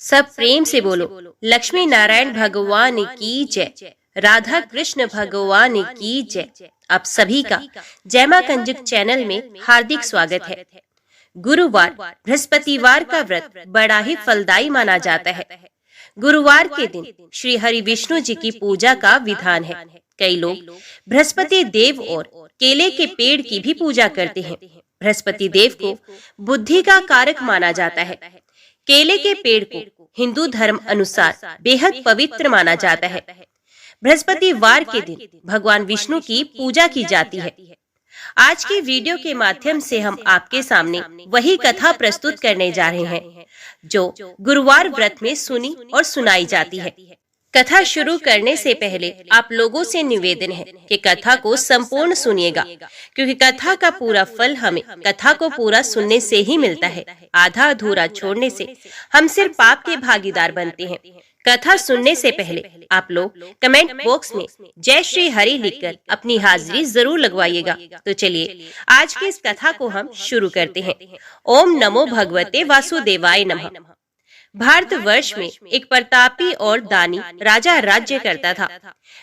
सब प्रेम से बोलो, लक्ष्मी नारायण भगवान की जय, राधा कृष्ण भगवान की जय। आप सभी का जय मां कंजुक चैनल में हार्दिक स्वागत है। गुरुवार बृहस्पतिवार का व्रत बड़ा ही फलदायी माना जाता है। गुरुवार के दिन श्री हरि विष्णु जी की पूजा का विधान है। कई लोग बृहस्पति देव और केले के पेड़ की भी पूजा करते हैं। बृहस्पति देव को बुद्धि का कारक माना जाता है। केले के पेड़ को हिंदू धर्म अनुसार बेहद पवित्र माना जाता है। बृहस्पतिवार के दिन भगवान विष्णु की पूजा की जाती है। आज की वीडियो के माध्यम से हम आपके सामने वही कथा प्रस्तुत करने जा रहे हैं जो गुरुवार व्रत में सुनी और सुनाई जाती है। कथा शुरू करने से पहले आप लोगों से निवेदन है कि कथा को संपूर्ण सुनिएगा, क्योंकि कथा का पूरा फल हमें कथा को पूरा सुनने से ही मिलता है। आधा अधूरा छोड़ने से हम सिर्फ पाप के भागीदार बनते हैं। कथा सुनने से पहले आप लोग कमेंट बॉक्स में जय श्री हरि लिखकर अपनी हाजिरी जरूर लगवाइएगा। तो चलिए आज की इस कथा को हम शुरू करते हैं। ओम नमो भगवते वासुदेवाय नमः। भारतवर्ष में एक प्रतापी और दानी राजा राज्य करता था।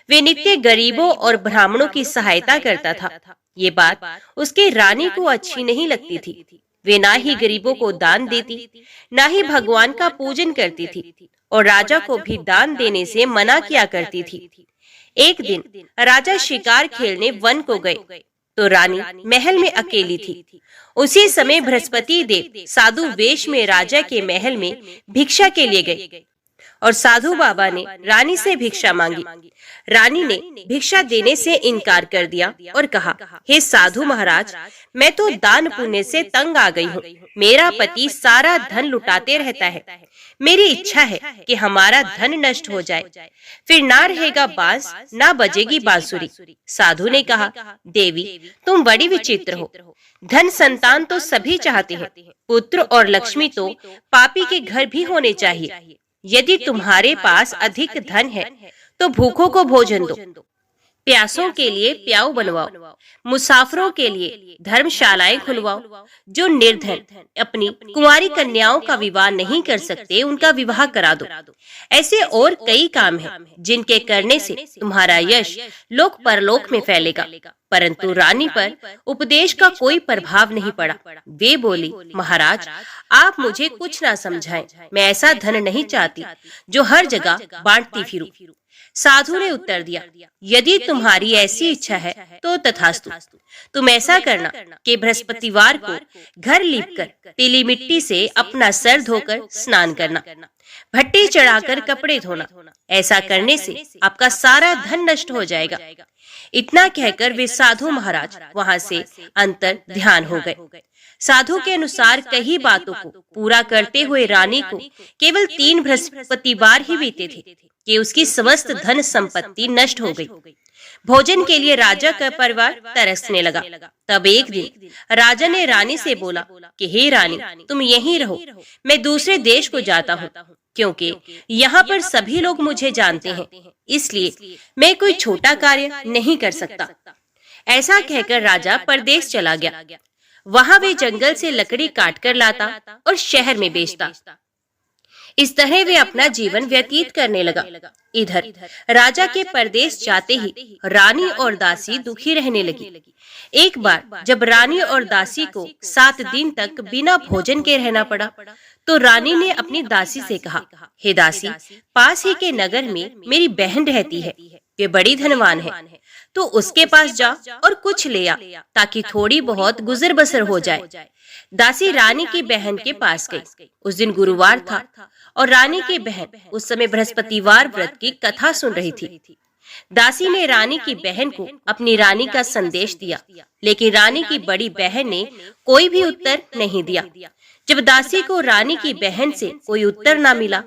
वे नित्य गरीबों और ब्राह्मणों की सहायता करता था। ये बात उसके रानी को अच्छी नहीं लगती थी। वे ना ही गरीबों को दान देती, ना ही भगवान का पूजन करती थी, और राजा को भी दान देने से मना किया करती थी। एक दिन राजा शिकार खेलने वन को गए तो रानी महल में अकेली थी। उसी समय बृहस्पति देव साधु वेश में राजा के महल में भिक्षा के लिए गए और साधु बाबा ने रानी से भिक्षा मांगी। रानी ने भिक्षा देने से इनकार कर दिया और कहा, हे साधु महाराज, मैं तो दान पुण्य से तंग आ गई हूँ। मेरा पति सारा धन लुटाते रहता है। मेरी इच्छा है कि हमारा धन नष्ट हो जाए, फिर ना रहेगा बांस, ना बजेगी बांसुरी। साधु ने कहा, देवी, तुम बड़ी विचित्र हो। धन संतान तो सभी चाहते हैं, पुत्र और लक्ष्मी तो पापी के घर भी होने चाहिए। यदि तुम्हारे पास अधिक धन है तो भूखों को भोजन दो, प्यासों के लिए प्याऊ बनवाओ, मुसाफिरों के लिए धर्मशालाएं खुलवाओ। जो निर्धन अपनी कुंवारी कन्याओं का विवाह नहीं कर सकते, उनका विवाह करा दो। ऐसे और कई काम हैं जिनके करने से तुम्हारा यश लोक परलोक में फैलेगा। परंतु रानी पर उपदेश का कोई प्रभाव नहीं पड़ा। वे बोली, महाराज, आप मुझे कुछ ना समझाएं। मैं ऐसा धन नहीं चाहती जो हर जगह बांटती फिरूं। साधु ने उत्तर दिया, यदि तुम्हारी ऐसी इच्छा है तो तथास्तु। तुम ऐसा करना कि बृहस्पतिवार को घर लीपकर पीली मिट्टी से अपना सर धोकर स्नान करना, भट्टी चढ़ाकर कपड़े धोना। ऐसा करने से आपका सारा धन नष्ट हो जाएगा। इतना कहकर वे साधु महाराज वहां से अंतर ध्यान हो गए। साधु के अनुसार कई बातों को पूरा करते हुए रानी को केवल 3 बृहस्पतिवार ही बीते थे कि उसकी समस्त धन संपत्ति नष्ट हो गई। भोजन के लिए राजा का परिवार तरसने लगा। तब एक दिन राजा ने रानी से बोला कि हे रानी, तुम यहीं रहो, मैं दूसरे देश को जाता हूँ, क्योंकि यहाँ पर सभी लोग मुझे जानते हैं, इसलिए मैं कोई छोटा कार्य नहीं कर सकता। ऐसा कहकर राजा परदेश चला गया। वहां वे जंगल से लकड़ी काट कर लाता और शहर में बेचता। इस तरह वे अपना जीवन व्यतीत करने लगा। इधर राजा के परदेश जाते ही रानी और दासी दुखी रहने लगी। एक बार जब रानी और दासी को 7 दिन तक बिना भोजन के रहना पड़ा, तो रानी ने अपनी दासी से कहा, हे दासी, पास ही के नगर में मेरी बहन रहती है। वे बड़ी धनवान है, तो उसके पास जा और कुछ ले आ, ताकि थोड़ी बहुत गुजर बसर हो जाए। दासी रानी की बहन के पास गई। उस दिन गुरुवार था और रानी की बहन उस समय बृहस्पतिवार व्रत की कथा सुन रही थी। दासी ने रानी की बहन को अपनी रानी का संदेश दिया, लेकिन रानी की बड़ी बहन ने कोई भी उत्तर नहीं दिया। जब दासी को रानी की बहन से कोई उत्तर ना मिला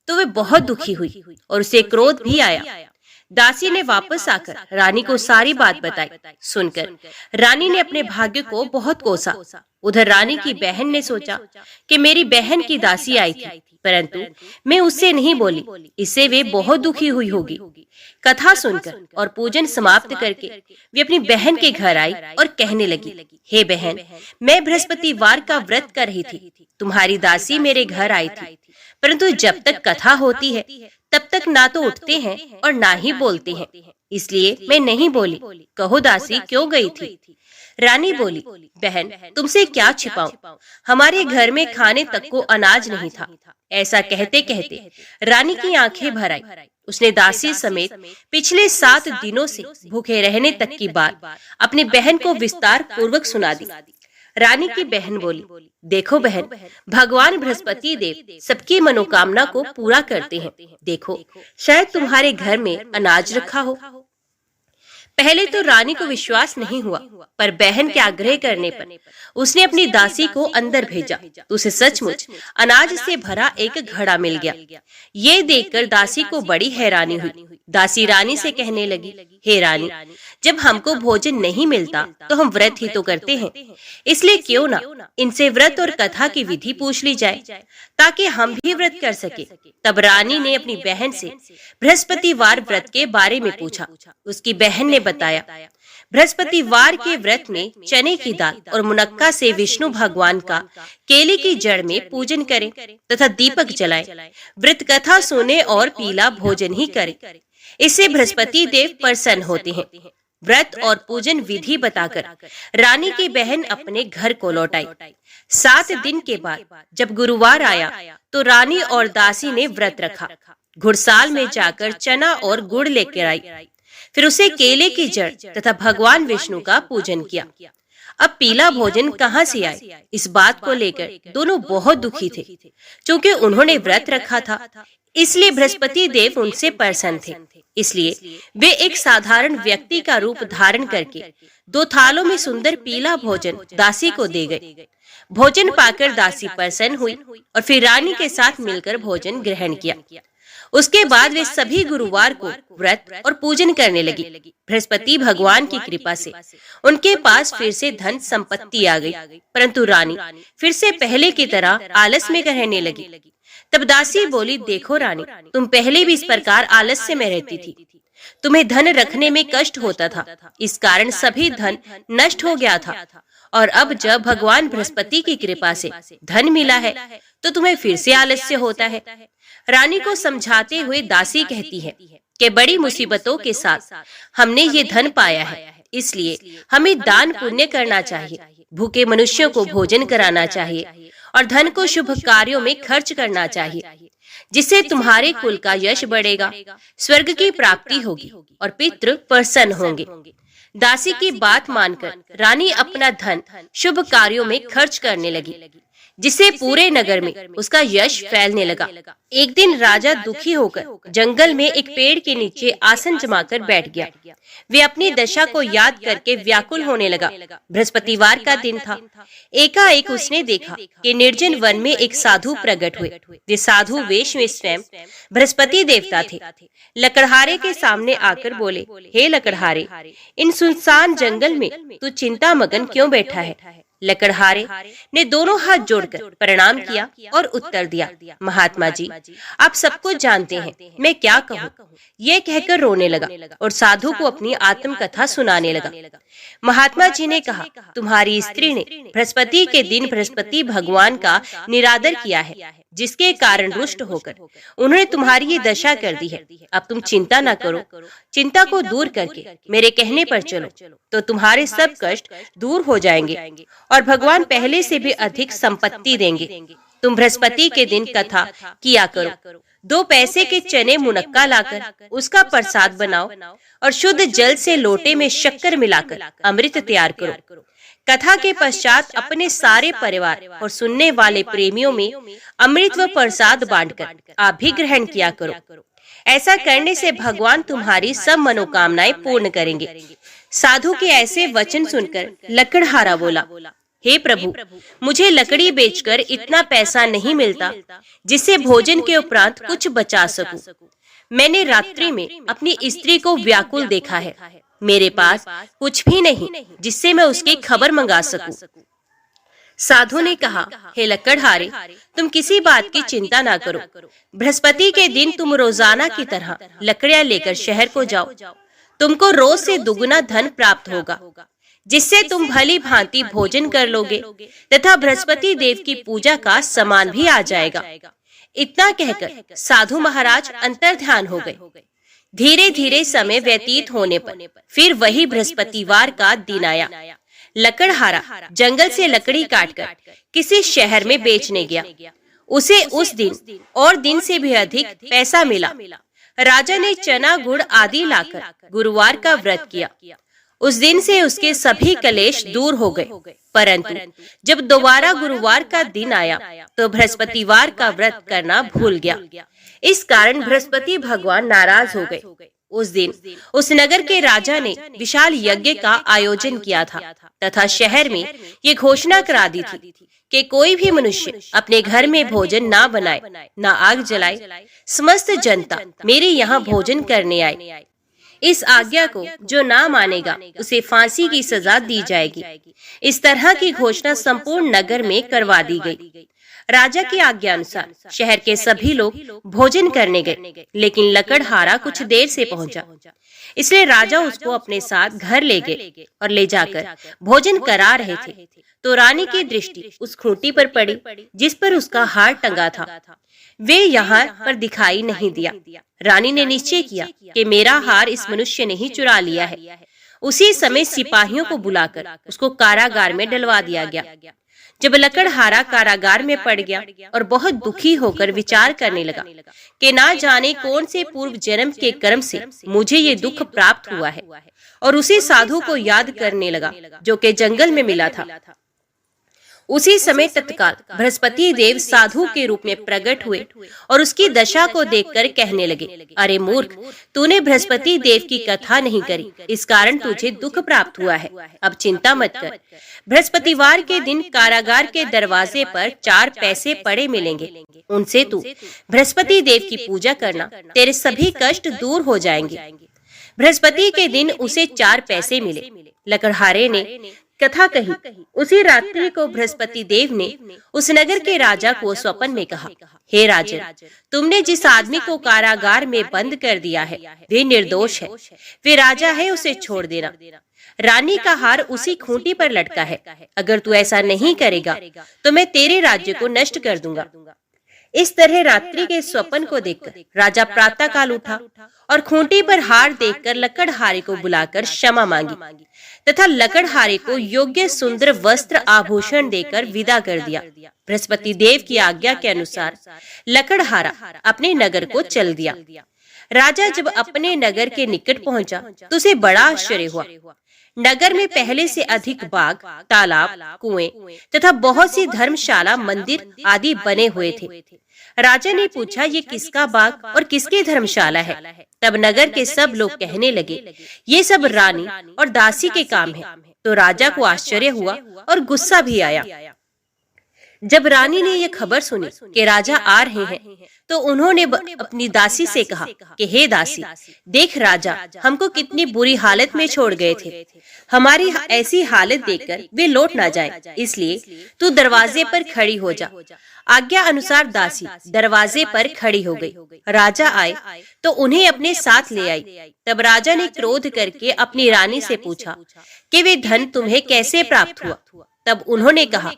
तो वे बहुत दुखी हुई और उसे क्रोध भी आया। दासी ने वापस आकर रानी को सारी बात बताई। सुनकर रानी ने अपने भाग्य को बहुत कोसा। उधर रानी की बहन ने सोचा कि मेरी बहन की दासी आई थी, परंतु मैं उससे नहीं बोली, इससे वे बहुत दुखी हुई होगी। कथा सुनकर और पूजन समाप्त करके वे अपनी बहन के घर आई और कहने लगी, हे बहन, मैं बृहस्पतिवार का व्रत कर रही थी, तुम्हारी दासी मेरे घर आई थी, परंतु जब तक कथा होती है तब तक ना तो उठते हैं और ना ही बोलते हैं। इसलिए मैं नहीं बोली। कहो दासी क्यों गई थी? रानी बोली, बहन तुमसे क्या छिपाऊं, हमारे घर में खाने तक को अनाज नहीं था। ऐसा कहते कहते रानी की आंखें भर आई। उसने दासी समेत पिछले 7 दिनों से भूखे रहने तक की बात अपनी बहन को विस्तार पूर्वक सुना दी। रानी की बहन बोली, देखो बहन, भगवान बृहस्पति देव सबकी मनोकामना को पूरा करते हैं। देखो शायद तुम्हारे घर में अनाज रखा हो। पहले तो रानी को विश्वास नहीं हुआ, पर बहन के आग्रह करने पर उसने अपनी दासी को अंदर भेजा तो उसे सचमुच अनाज से भरा एक घड़ा मिल गया। ये देखकर दासी को बड़ी हैरानी हुई। दासी रानी से कहने लगी, हे रानी, जब हमको भोजन नहीं मिलता तो हम व्रत ही तो करते हैं, इसलिए क्यों ना इनसे व्रत और कथा की विधि पूछ ली जाए ताकि हम भी व्रत कर सके। तब रानी ने अपनी बहन से बृहस्पतिवार व्रत के बारे में पूछा। उसकी बहन ने बताया, बृहस्पतिवार के व्रत में चने की दाल और मुनक्का से विष्णु भगवान का केले की जड़ में पूजन करें तथा दीपक जलाएं, व्रत कथा सुने और पीला भोजन ही करें। इससे बृहस्पति देव प्रसन्न होते हैं। व्रत और पूजन विधि बताकर रानी की बहन अपने घर को लौट आई। 7 दिन के बाद जब गुरुवार आया तो रानी और दासी ने व्रत रखा। घुड़साल में जाकर चना और गुड़ लेकर आई। फिर उसे केले की जड़ तथा भगवान विष्णु का पूजन किया। अब पीला भोजन कहाँ से आए, इस बात को लेकर दोनों बहुत दुखी थे। क्योंकि उन्होंने व्रत रखा था, इसलिए बृहस्पति देव उनसे प्रसन्न थे। इसलिए वे एक साधारण व्यक्ति का रूप धारण करके 2 थालों में सुंदर पीला भोजन दासी को दे गए। भोजन पाकर दासी प्रसन्न हुई और फिर रानी के साथ मिलकर भोजन ग्रहण किया। उसके बाद वे सभी गुरुवार को व्रत और पूजन करने लगी। बृहस्पति भगवान की कृपा से उनके पास फिर से धन संपत्ति आ गई, परंतु रानी फिर से पहले की तरह आलस में रहने लगी। तब दासी बोली, देखो रानी, तुम पहले भी इस प्रकार आलस्य में रहती थी। तुम्हें धन रखने में कष्ट होता था, इस कारण सभी धन नष्ट हो गया था। और अब जब भगवान बृहस्पति की कृपा से धन मिला है तो तुम्हें फिर से आलस्य होता है। रानी को समझाते हुए दासी कहती है कि बड़ी मुसीबतों के साथ हमने ये धन पाया है, इसलिए हमें दान पुण्य करना चाहिए, भूखे मनुष्यों को भोजन कराना चाहिए और धन को शुभ कार्यों में खर्च करना चाहिए, जिससे तुम्हारे कुल का यश बढ़ेगा, स्वर्ग की प्राप्ति होगी और पितृ प्रसन्न होंगे। दासी की बात मानकर रानी अपना धन शुभ कार्यों में खर्च करने लगी, जिससे पूरे नगर में उसका यश फैलने लगा। एक दिन राजा दुखी होकर जंगल में एक पेड़ के नीचे आसन जमाकर बैठ गया। वे अपनी दशा को याद करके व्याकुल होने लगा। बृहस्पतिवार का दिन था। एकाएक उसने देखा कि निर्जन वन में एक साधु प्रकट हुए। वे साधु वेश में स्वयं बृहस्पति देवता थे। लकड़हारे के सामने आकर बोले, हे लकड़हारे, इन सुनसान जंगल में तू चिंता मगन क्यों बैठा है? लकड़हारे ने दोनों हाथ जोड़कर प्रणाम किया और उत्तर दिया, महात्मा जी, आप सब कुछ जानते हैं, मैं क्या कहूँ। ये कहकर रोने लगा और साधु को अपनी आत्मकथा सुनाने लगा। महात्मा जी ने कहा, तुम्हारी स्त्री ने बृहस्पति के दिन बृहस्पति भगवान का निरादर किया है, जिसके कारण रुष्ट होकर उन्होंने तुम्हारी ये दशा कर दी है। अब तुम चिंता न करो, चिंता को दूर करके मेरे कहने पर चलो तो तुम्हारे सब कष्ट दूर हो जाएंगे और भगवान पहले से भी अधिक संपत्ति देंगे। तुम बृहस्पति के दिन कथा किया करो, 2 पैसे के चने मुनक्का लाकर उसका प्रसाद बनाओ और शुद्ध जल से लोटे में शक्कर मिलाकर अमृत तैयार करो। कथा के पश्चात अपने सारे परिवार और सुनने वाले प्रेमियों में अमृत व प्रसाद बांटकर आप भी ग्रहण किया करो। ऐसा करने से भगवान तुम्हारी सब मनोकामनाएं पूर्ण करेंगे। साधु के ऐसे वचन सुनकर लकड़हारा बोला, हे प्रभु, मुझे लकड़ी बेचकर इतना पैसा नहीं मिलता जिससे भोजन के उपरांत कुछ बचा सकूं। मैंने रात्रि में अपनी स्त्री को व्याकुल देखा है। मेरे पास कुछ भी नहीं जिससे मैं उसकी खबर मंगा सकूं। साधु ने कहा, हे लकड़हारे, तुम किसी बात की चिंता ना करो। बृहस्पति के दिन तुम रोजाना की तरह लकड़ियां लेकर शहर को जाओ। तुमको रोज से दुगुना धन प्राप्त होगा, जिससे तुम भली भांति भोजन कर लोगे तथा बृहस्पति देव की पूजा का सामान भी आ जाएगा। इतना कहकर साधु महाराज अंतर्ध्यान हो गए। धीरे धीरे समय व्यतीत होने पर फिर वही बृहस्पतिवार का दिन आया। लकड़हारा जंगल से लकड़ी काटकर किसी शहर में बेचने गया। उसे उस दिन और दिन से भी अधिक पैसा मिला। राजा ने चना गुड़ आदि लाकर गुरुवार का व्रत किया। उस दिन से उसके सभी कलेश दूर हो गए। परंतु जब दोबारा गुरुवार का दिन आया तो बृहस्पतिवार का व्रत करना भूल गया। इस कारण बृहस्पति भगवान नाराज हो गए। उस दिन उस नगर के राजा ने विशाल यज्ञ का आयोजन किया था तथा शहर में ये घोषणा करा दी थी कि कोई भी मनुष्य अपने घर में भोजन ना बनाए, ना आग जलाए। समस्त जनता मेरे यहाँ भोजन करने आए। इस आज्ञा को जो ना मानेगा उसे फांसी की सजा दी जाएगी। इस तरह की घोषणा संपूर्ण नगर में करवा दी गई। राजा की आज्ञा अनुसार शहर के सभी लोग भोजन करने गए, लेकिन लकड़हारा कुछ देर से पहुंचा। इसलिए राजा उसको अपने साथ घर ले गए और ले जाकर भोजन करा रहे थे तो रानी की दृष्टि उस खूंटी पर पड़ी जिस पर उसका हार टंगा था। वे यहाँ पर दिखाई नहीं दिया। रानी ने निश्चय किया कि मेरा हार इस मनुष्य ने ही चुरा लिया है। उसी समय सिपाहियों को बुलाकर उसको कारागार में डलवा दिया गया। जब लकड़हारा कारागार में पड़ गया और बहुत दुखी होकर विचार करने लगा कि ना जाने कौन से पूर्व जन्म के कर्म से मुझे ये दुख प्राप्त हुआ है, और उसी साधु को याद करने लगा जो कि जंगल में मिला था। उसी समय तत्काल बृहस्पति देव साधु के रूप में प्रकट हुए और उसकी दशा को देखकर कहने लगे, अरे मूर्ख, तूने बृहस्पति देव की कथा नहीं करी, इस कारण तुझे दुख प्राप्त हुआ है। अब चिंता मत कर। बृहस्पतिवार के दिन कारागार के दरवाजे पर 4 पैसे पड़े मिलेंगे। उनसे तू बृहस्पति देव की पूजा करना, तेरे सभी कष्ट दूर हो जाएंगे। बृहस्पति के दिन उसे 4 पैसे मिले। लकड़हारे ने कथा कही। उसी रात्रि को बृहस्पति देव ने उस नगर के राजा को स्वप्न में कहा, हे राजन, तुमने जिस आदमी को कारागार में बंद कर दिया है वे निर्दोष है, वे राजा है, उसे छोड़ देना। रानी का हार उसी खूंटी पर लटका है। अगर तू ऐसा नहीं करेगा तो मैं तेरे राज्य को नष्ट कर दूंगा। इस तरह रात्रि के स्वप्न को देखकर राजा प्रातः काल उठा और खूंटी पर हार देखकर लकड़हारे को बुलाकर क्षमा मांगी तथा लकड़हारे को योग्य सुंदर वस्त्र आभूषण देकर विदा कर दिया। बृहस्पति देव की आज्ञा के अनुसार लकड़हारा अपने नगर को चल दिया। राजा जब अपने नगर के निकट पहुंचा तो उसे बड़ा आश्चर्य हुआ। नगर में पहले से अधिक बाग, तालाब, कुएं तथा बहुत सी धर्मशाला, मंदिर आदि बने हुए थे। राजा ने पूछा, ये किसका बाग और किसकी धर्मशाला है? तब नगर के सब लोग कहने लगे, ये सब रानी और दासी के काम है। तो राजा को आश्चर्य हुआ और गुस्सा भी आया। जब रानी ने यह खबर सुनी कि राजा आ रहे हैं तो उन्होंने अपनी दासी से कहा कि हे दासी, देख राजा हमको कितनी बुरी हालत में छोड़ गए थे। हमारी ऐसी हालत देखकर वे लौट ना जाएं, इसलिए तू दरवाजे पर खड़ी हो जा। आज्ञा अनुसार दासी दरवाजे पर खड़ी हो गई। राजा आए तो उन्हें अपने साथ ले आई। तब राजा ने क्रोध करके अपनी रानी से पूछा कि वे धन तुम्हें कैसे प्राप्त हुआ? तब उन्होंने कहा,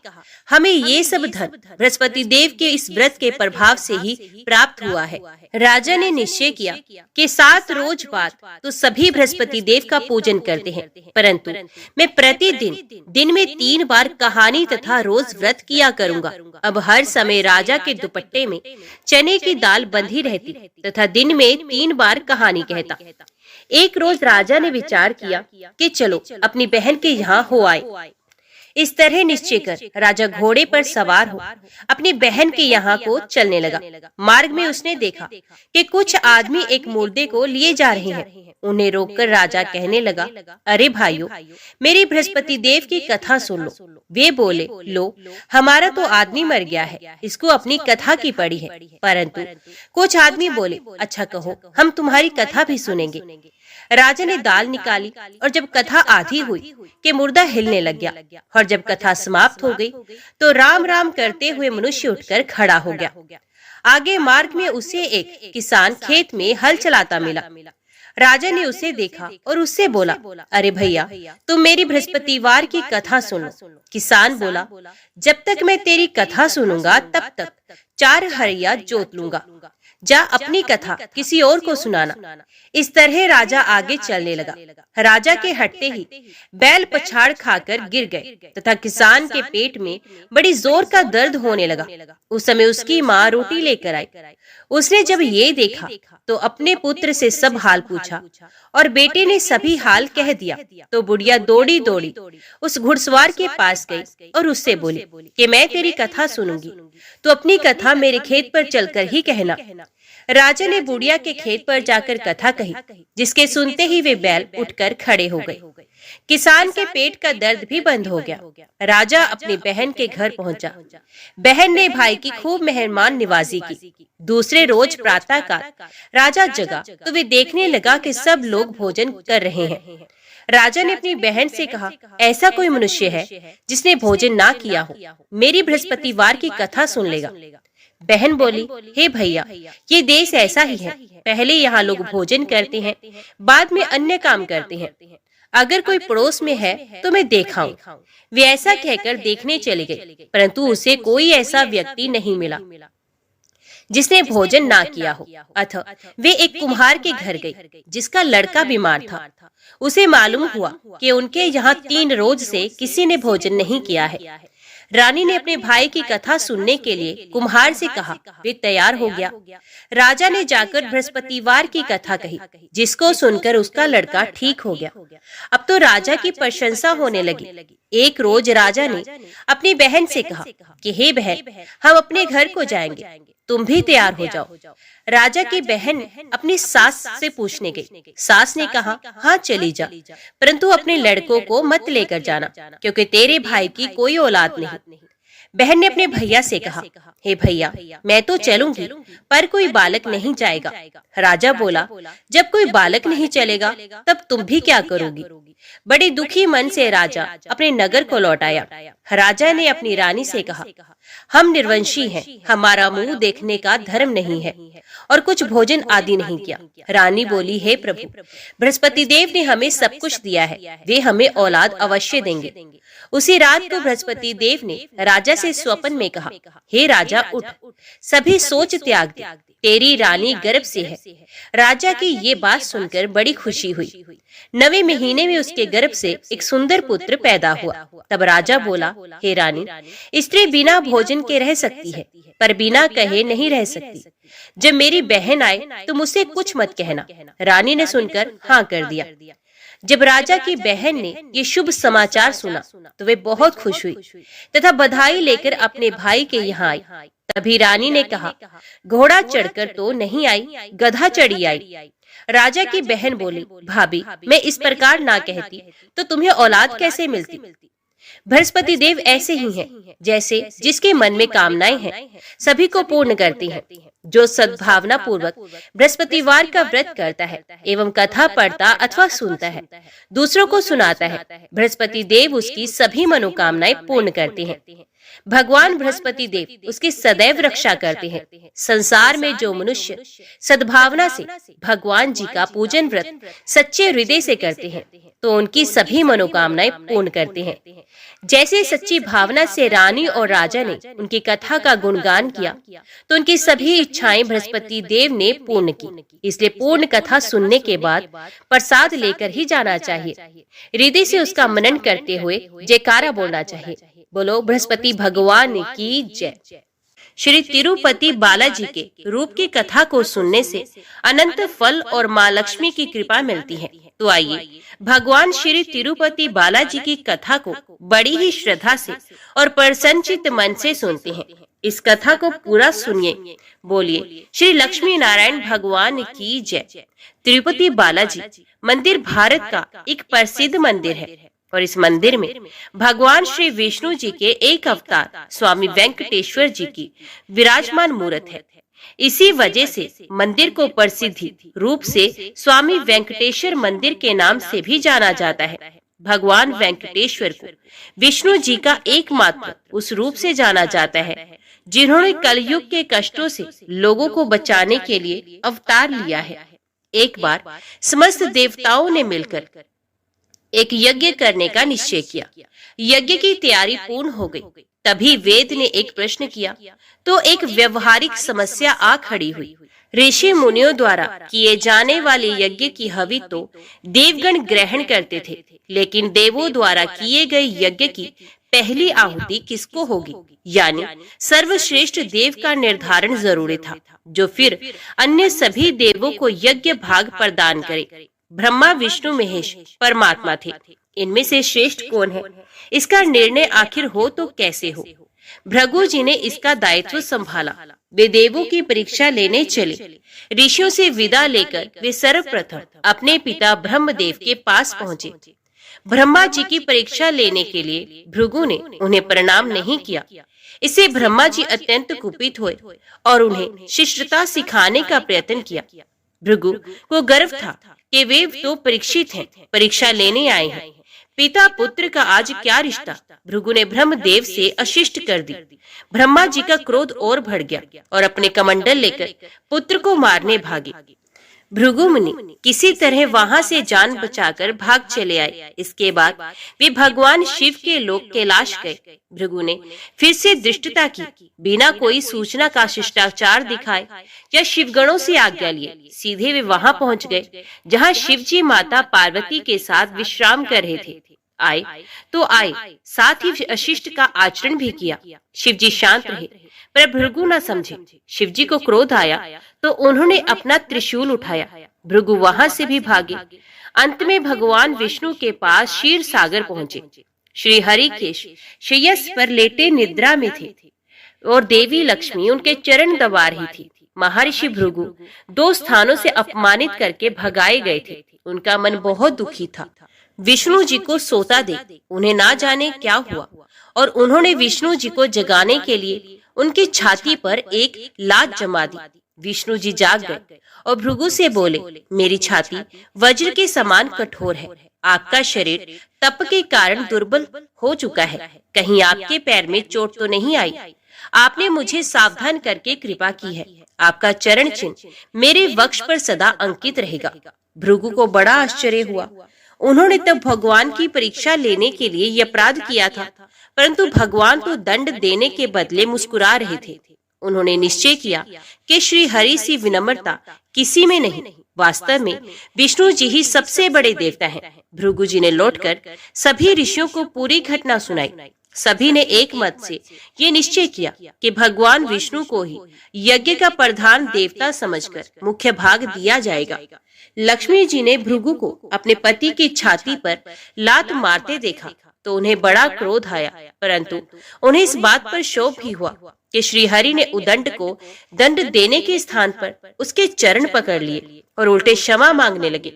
हमें ये सब धन बृहस्पति देव के इस व्रत के प्रभाव से ही प्राप्त हुआ है। राजा ने निश्चय किया कि 7 रोज बाद तो सभी बृहस्पति देव का पूजन करते हैं, परंतु मैं प्रतिदिन दिन में 3 बार कहानी तथा रोज व्रत किया करूंगा। अब हर समय राजा के दुपट्टे में चने की दाल बंधी रहती तथा दिन में 3 बार कहानी कहता। एक रोज राजा ने विचार किया कि चलो अपनी बहन के यहाँ हो आए। इस तरह निश्चय कर राजा घोड़े पर सवार हो अपनी बहन के यहाँ को चलने लगा। मार्ग में उसने देखा कि कुछ आदमी एक मुर्दे को लिए जा रहे हैं। उन्हें रोककर राजा कहने लगा, अरे भाइयों, मेरी बृहस्पति देव की कथा सुन लो। वे बोले, लो हमारा तो आदमी मर गया है, इसको अपनी कथा की पड़ी है। परंतु कुछ आदमी बोले, अच्छा कहो, हम तुम्हारी कथा भी सुनेंगे। राजा ने दाल निकाली और जब कथा आधी हुई कि मुर्दा हिलने लग गया, और जब कथा समाप्त हो गई तो राम राम करते हुए मनुष्य उठकर खड़ा हो गया। आगे मार्ग में उसे एक किसान खेत में हल चलाता मिला। राजा ने उसे देखा और उससे बोला, अरे भैया, तुम मेरी बृहस्पतिवार की कथा सुनो। किसान बोला, जब तक मैं तेरी कथा सुनूंगा तब तक 4 हरिया जोत लूंगा, जा अपनी कथा किसी और को सुनाना। इस तरह राजा आगे चलने लगा। राजा के हटते ही बैल पछाड़ खाकर गिर गए तथा किसान के पेट में बड़ी जोर का दर्द होने लगा। उस समय उसकी माँ रोटी लेकर आई। उसने जब ये देखा तो अपने पुत्र से सब हाल पूछा और बेटे ने सभी हाल कह दिया। तो बुढ़िया दौड़ी दौड़ी उस घुड़सवार के पास गई और उससे बोली कि मैं तेरी कथा सुनूंगी, तो अपनी कथा मेरे खेत पर चलकर ही कहना। राजा ने बुढ़िया के खेत पर जाकर कथा कही, जिसके सुनते ही वे बैल उठकर खड़े हो गए। किसान के पेट का दर्द भी बंद हो गया। राजा अपनी बहन के घर पहुंचा। बहन ने भाई की खूब मेहमान निवाजी की। दूसरे रोज प्रातःकाल राजा जगा तो वे देखने लगा कि सब लोग भोजन कर रहे हैं। राजा ने अपनी बहन से कहा, ऐसा कोई मनुष्य है जिसने भोजन ना किया हो, मेरी बृहस्पतिवार की कथा सुन लेगा। बहन बोली, हे भैया, ये देश ऐसा ही है। पहले यहाँ लोग भोजन करते हैं, बाद में अन्य काम करते हैं। अगर कोई पड़ोस में है तो मैं देखाऊं। वे ऐसा कहकर देखने चले गए, परंतु उसे कोई ऐसा व्यक्ति नहीं मिला जिसने भोजन ना किया हो। अतः वे एक कुम्हार के घर गई, जिसका लड़का बीमार था। उसे मालूम हुआ कि उनके यहाँ 3 रोज से किसी ने भोजन नहीं किया है। रानी ने अपने भाई की कथा सुनने के लिए कुम्हार से कहा। वे तैयार हो गया। राजा ने जाकर बृहस्पतिवार की कथा कही, जिसको सुनकर उसका लड़का ठीक हो गया। अब तो राजा की प्रशंसा होने लगी। एक रोज राजा ने अपनी बहन से कहा कि हे बहन, हम अपने घर को जाएंगे, तुम भी तैयार हो जाओ। राजा की बहन अपनी सास से पूछने गई। सास ने कहा, हाँ चली जा, परंतु अपने लड़कों को मत लेकर जाना, क्योंकि तेरे भाई की कोई औलाद नहीं। बहन ने अपने भैया से कहा, हे भैया, मैं तो चलूंगी, पर कोई बालक नहीं जाएगा। राजा बोला, जब कोई बालक नहीं चलेगा तब तुम भी क्या करोगी? बड़े दुखी मन से राजा अपने नगर को लौट आया। राजा ने अपनी रानी से कहा, हम निर्वंशी हैं, हमारा मुंह देखने का धर्म नहीं है और कुछ भोजन आदि नहीं किया। रानी बोली, हे प्रभु, बृहस्पति देव ने हमें सब कुछ दिया है, वे हमें औलाद अवश्य देंगे। उसी रात को बृहस्पति देव ने राजा से स्वप्न में कहा, हे राजा, उठ, सभी सोच त्याग दे, तेरी रानी गर्भ से है। राजा की ये बात सुनकर बड़ी खुशी हुई। 9वें महीने में उसके गर्भ से एक सुंदर पुत्र पैदा हुआ। तब राजा बोला, हे रानी, स्त्री बिना भोजन के रह सकती है, पर बिना कहे नहीं रह सकती। जब मेरी बहन आए तो मुझसे कुछ मत कहना। रानी ने सुनकर हाँ कर दिया। जब राजा की बहन ने ये शुभ समाचार सुना तो वे बहुत खुश हुई तथा बधाई लेकर अपने भाई के यहाँ आई। तभी रानी ने कहा, घोड़ा चढ़कर तो नहीं आई, गधा चढ़ी आई। राजा की बहन बोली, भाभी, मैं इस प्रकार ना कहती तो तुम्हें औलाद कैसे मिलती? बृहस्पति देव ऐसे ही हैं, जैसे जिसके मन में कामनाएं हैं सभी को पूर्ण करती हैं। जो सद्भावना पूर्वक बृहस्पतिवार का व्रत करता है एवं कथा पढ़ता अथवा सुनता है, दूसरों को सुनाता है, बृहस्पति देव उसकी सभी मनोकामनाएं पूर्ण करते हैं। भगवान बृहस्पति देव उसकी सदैव रक्षा करते हैं। संसार में जो मनुष्य सद्भावना से भगवान जी का पूजन व्रत सच्चे हृदय से करते हैं तो उनकी सभी मनोकामनाएं पूर्ण करते हैं। जैसे सच्ची भावना से रानी और राजा ने उनकी कथा का गुणगान किया तो उनकी सभी इच्छाएं बृहस्पति देव ने पूर्ण की। इसलिए पूर्ण कथा सुनने के बाद प्रसाद लेकर ही जाना चाहिए। हृदय से उसका मनन करते हुए जयकारा बोलना चाहिए। बोलो बृहस्पति भगवान की जय। श्री तिरुपति बालाजी के रूप की कथा को सुनने से अनंत फल और माँ लक्ष्मी की कृपा मिलती है। तो आइए भगवान श्री तिरुपति बालाजी की कथा को बड़ी ही श्रद्धा से और प्रसन्नचित्त मन से सुनते हैं। इस कथा को पूरा सुनिए। बोलिए श्री लक्ष्मी नारायण भगवान की जय। तिरुपति बालाजी मंदिर भारत का एक प्रसिद्ध मंदिर है और इस मंदिर में भगवान श्री विष्णु जी के एक अवतार स्वामी वेंकटेश्वर जी की विराजमान मूर्त है। इसी वजह से मंदिर को प्रसिद्धि रूप से स्वामी वेंकटेश्वर मंदिर के नाम से भी जाना जाता है। भगवान वेंकटेश्वर को विष्णु जी का एकमात्र उस रूप से जाना जाता है जिन्होंने कलयुग के कष्टों से लोगों को बचाने के लिए अवतार लिया है। एक बार समस्त देवताओं ने मिलकर एक यज्ञ करने का निश्चय किया। यज्ञ की तैयारी पूर्ण हो गई। तभी वेद ने एक प्रश्न किया तो एक व्यवहारिक समस्या आ खड़ी हुई। ऋषि मुनियों द्वारा किए जाने वाले यज्ञ की हवि तो देवगण ग्रहण करते थे, लेकिन देवों द्वारा किए गए यज्ञ की पहली आहुति किसको होगी, यानी सर्वश्रेष्ठ देव का निर्धारण जरूरी था, जो फिर अन्य सभी देवों को यज्ञ भाग प्रदान करे। ब्रह्मा, विष्णु, महेश परमात्मा थे। इनमें से श्रेष्ठ कौन है, इसका निर्णय आखिर हो तो कैसे हो। भृगु जी ने इसका दायित्व संभाला। वे देवों की परीक्षा लेने चले। ऋषियों से विदा लेकर वे सर्वप्रथम अपने पिता ब्रह्मदेव के पास पहुंचे। ब्रह्मा जी की परीक्षा लेने के लिए भृगु ने उन्हें प्रणाम नहीं किया। इससे ब्रह्मा जी अत्यंत कुपित हुए और उन्हें शिष्टता सिखाने का प्रयत्न किया। भृगु को गर्व था कि वे तो परीक्षित हैं, परीक्षा लेने आए हैं। पिता पुत्र का आज क्या रिश्ता। भृगु ने ब्रह्मदेव से अशिष्ट कर दी। ब्रह्मा जी का क्रोध और बढ़ गया और अपने कमंडल लेकर पुत्र को मारने भागे। भृगु मुनि किसी तरह वहां से जान बचाकर भाग चले आए। इसके बाद वे भगवान शिव के लोक कैलाश गए। भृगु ने फिर से धृष्टता की, बिना कोई सूचना का शिष्टाचार दिखाए या शिवगणों से आज्ञा लिए सीधे वे वहां पहुंच गए जहां शिव जी माता पार्वती के साथ विश्राम कर रहे थे। आए तो आए, साथ ही अशिष्ट का आचरण भी किया। शिव जी शांत रहे, पर भृगु न समझे। शिव जी को क्रोध आया तो उन्होंने अपना त्रिशूल उठाया। भृगु वहां से भी भागे। अंत में भगवान विष्णु के पास क्षीर सागर पहुंचे। श्री हरि के शय्यस पर लेटे निद्रा में थे और देवी लक्ष्मी उनके चरण दबा रही थी। महर्षि भृगु 2 स्थानों से अपमानित करके भगाए गए थे। उनका मन बहुत दुखी था। विष्णु जी को सोता देख उन्हें ना जाने क्या हुआ और उन्होंने विष्णु जी को जगाने के लिए उनकी छाती पर एक लात जमा दी। विष्णु जी जाग गए और भृगु से बोले, मेरी छाती वज्र के समान कठोर है। आपका शरीर तप के कारण दुर्बल हो चुका है। कहीं आपके पैर में चोट तो नहीं आई? आपने मुझे सावधान करके कृपा की है। आपका चरण चिन्ह मेरे वक्ष पर सदा अंकित रहेगा। भृगु को बड़ा आश्चर्य हुआ। उन्होंने तब भगवान की परीक्षा लेने के लिए यह अपराध किया था, परंतु भगवान तो दंड देने के बदले मुस्कुरा रहे थे। उन्होंने निश्चय किया कि श्री हरि सी विनम्रता किसी में नहीं। वास्तव में विष्णु जी ही सबसे बड़े देवता हैं। भृगु जी ने लौटकर सभी ऋषियों को पूरी घटना सुनाई। सभी ने एक मत से ये निश्चय किया कि भगवान विष्णु को ही यज्ञ का प्रधान देवता समझकर मुख्य भाग दिया जाएगा। लक्ष्मी जी ने भृगु को अपने पति की छाती पर लात मारते देखा तो उन्हें बड़ा क्रोध आया, परंतु उन्हें इस बात पर शोभ भी हुआ कि श्री हरि ने उदंड को दंड देने के स्थान पर उसके चरण पकड़ लिए और उल्टे क्षमा मांगने लगे।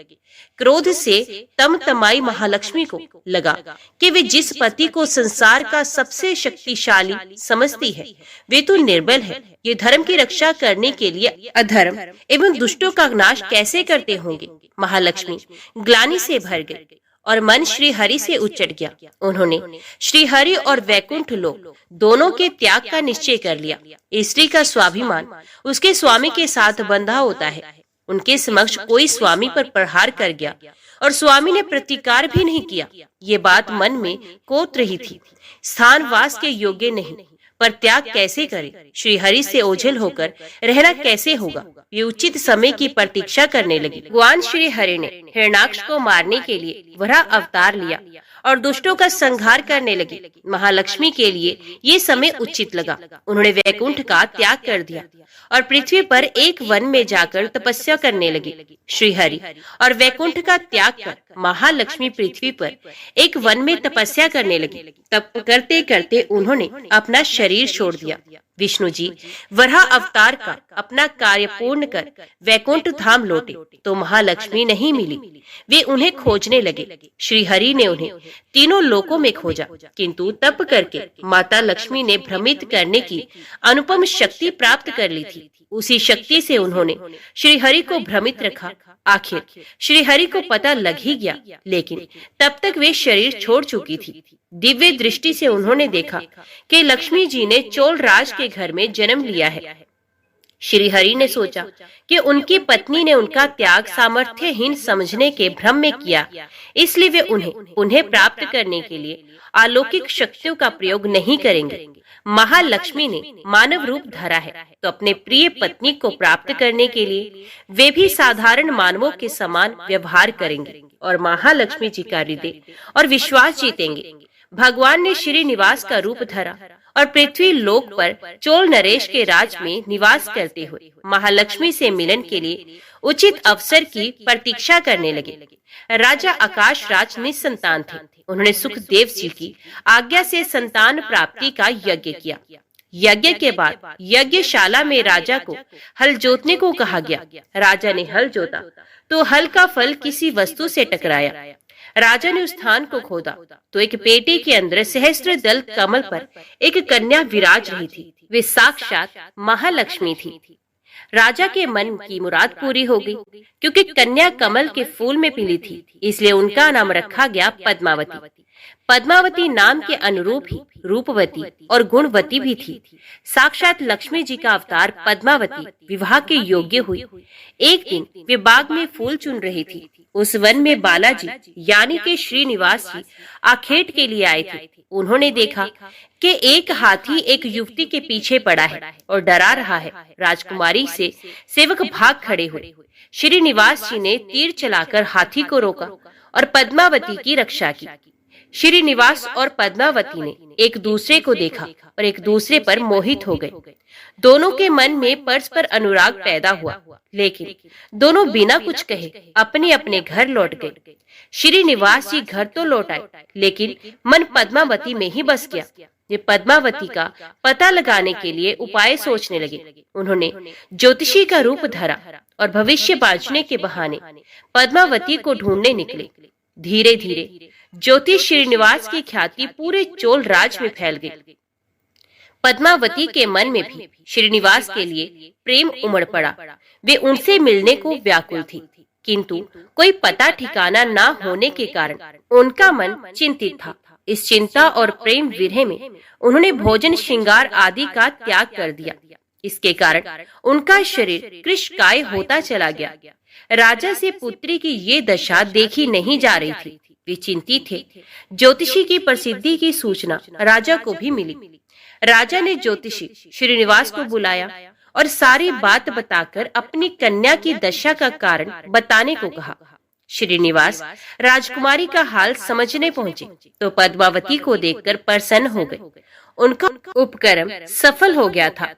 क्रोध से तमतमाई महालक्ष्मी को लगा कि वे जिस पति को संसार का सबसे शक्तिशाली समझती है वे तो निर्बल है। ये धर्म की रक्षा करने के लिए अधर्म एवं दुष्टों का नाश कैसे करते होंगे। महालक्ष्मी ग्लानि से भर गई और मन श्री हरि से उचट गया। उन्होंने श्री हरि और वैकुंठ लोक दोनों के त्याग का निश्चय कर लिया। स्त्री का स्वाभिमान उसके स्वामी के साथ बंधा होता है। उनके समक्ष कोई स्वामी पर प्रहार कर गया और स्वामी ने प्रतिकार भी नहीं किया। ये बात मन में कोत रही थी। स्थान वास के योग्य नहीं, पर त्याग कैसे करे। श्री हरि से ओझल होकर रहना कैसे होगा। ये उचित समय की प्रतीक्षा करने लगी। भगवान श्री हरि ने हिरण्याक्ष को मारने के लिए वराह अवतार लिया और दुष्टों का संहार करने लगे। महालक्ष्मी के लिए ये समय उचित लगा। उन्होंने वैकुंठ का त्याग कर दिया और पृथ्वी पर एक वन में जाकर तपस्या करने लगे। श्री हरि और वैकुंठ का त्याग कर महालक्ष्मी पृथ्वी पर एक वन में तपस्या करने लगी। तप करते करते उन्होंने अपना शरीर छोड़ दिया। विष्णु जी वराह अवतार का अपना कार्य पूर्ण कर वैकुंठ धाम लौटे तो महालक्ष्मी नहीं मिली। वे उन्हें खोजने लगे। श्री हरि ने उन्हें तीनों लोकों में खोजा, किंतु तप करके माता लक्ष्मी ने भ्रमित करने की अनुपम शक्ति प्राप्त कर ली थी। उसी शक्ति से उन्होंने श्री हरि को भ्रमित रखा। आखिर श्री हरि को पता लग ही गया, लेकिन तब तक वे शरीर छोड़ चुकी थी। दिव्य दृष्टि से उन्होंने देखा कि लक्ष्मी जी ने चोल राज के घर में जन्म लिया है। श्री हरि ने सोचा कि उनकी पत्नी ने उनका त्याग सामर्थ्यहीन समझने के भ्रम में किया, इसलिए वे उन्हें प्राप्त करने के लिए अलौकिक शक्तियों का प्रयोग नहीं करेंगे। महालक्ष्मी ने मानव रूप धरा है, तो अपने प्रिय पत्नी को प्राप्त करने के लिए वे भी साधारण मानवों के समान व्यवहार करेंगे और महालक्ष्मी जी का हृदय और विश्वास जीतेंगे। भगवान ने श्रीनिवास का रूप धरा और पृथ्वी लोक पर चोल नरेश के राज में निवास करते हुए महालक्ष्मी से मिलन के लिए उचित अवसर की प्रतीक्षा करने लगे। राजा आकाश राज निसंतान थे। उन्होंने सुखदेव जी की आज्ञा से संतान प्राप्ति का यज्ञ किया। यज्ञ के बाद यज्ञशाला में राजा को हल जोतने को कहा गया। राजा ने हल जोता तो हल का फल किसी वस्तु से टकराया। राजा ने उस स्थान को खोदा तो एक पेटी के अंदर सहस्त्र दल कमल पर एक कन्या विराज रही थी। वे साक्षात महालक्ष्मी थी। राजा के मन की मुराद पूरी हो गई, क्योंकि कन्या कमल के फूल में पीली थी, इसलिए उनका नाम रखा गया पद्मावती। पद्मावती नाम के अनुरूप ही रूपवती और गुणवती भी थी। साक्षात लक्ष्मी जी का अवतार पद्मावती विवाह के योग्य हुई। एक दिन वे बाग में फूल चुन रही थी। उस वन में बालाजी यानी के श्रीनिवास जी आखेट के लिए आए थे। उन्होंने देखा कि एक हाथी एक युवती के पीछे पड़ा है और डरा रहा है। राजकुमारी से सेवक भाग खड़े हुए। श्रीनिवास जी ने तीर चलाकर हाथी को रोका और पद्मावती की रक्षा की। श्रीनिवास और पद्मावती ने एक दूसरे को देखा और एक दूसरे पर मोहित हो गए। दोनों के मन में परस्पर अनुराग पैदा हुआ, लेकिन दोनों बिना कुछ कहे अपने अपने घर लौट गए। श्रीनिवास जी घर तो लौट आए, लेकिन मन पद्मावती में ही बस गया। ये पद्मावती का पता लगाने के लिए उपाय सोचने लगे। उन्होंने ज्योतिषी का रूप धरा और भविष्य बांचने के बहाने पद्मावती को ढूंढने निकले। धीरे धीरे ज्योतिष श्रीनिवास की ख्याति पूरे चोल राज में फैल गई। पद्मावती के मन में भी श्रीनिवास के लिए प्रेम उमड़ पड़ा। वे उनसे मिलने को व्याकुल थी, किंतु कोई पता ठिकाना न होने के कारण उनका मन चिंतित था। इस चिंता और प्रेम विरह में उन्होंने भोजन श्रृंगार आदि का त्याग कर दिया। इसके कारण उनका शरीर कृशकाय होता चला गया। राजा से पुत्री की ये दशा देखी नहीं जा रही थी। वे चिंतित थे। ज्योतिषी की प्रसिद्धि की सूचना राजा को भी मिली। राजा ने ज्योतिषी श्रीनिवास को बुलाया और सारी बात बताकर अपनी कन्या की दशा का कारण बताने को कहा। श्रीनिवास राजकुमारी का हाल समझने पहुंचे तो पद्मावती को देखकर प्रसन्न हो गए। उनका उपक्रम सफल हो गया था।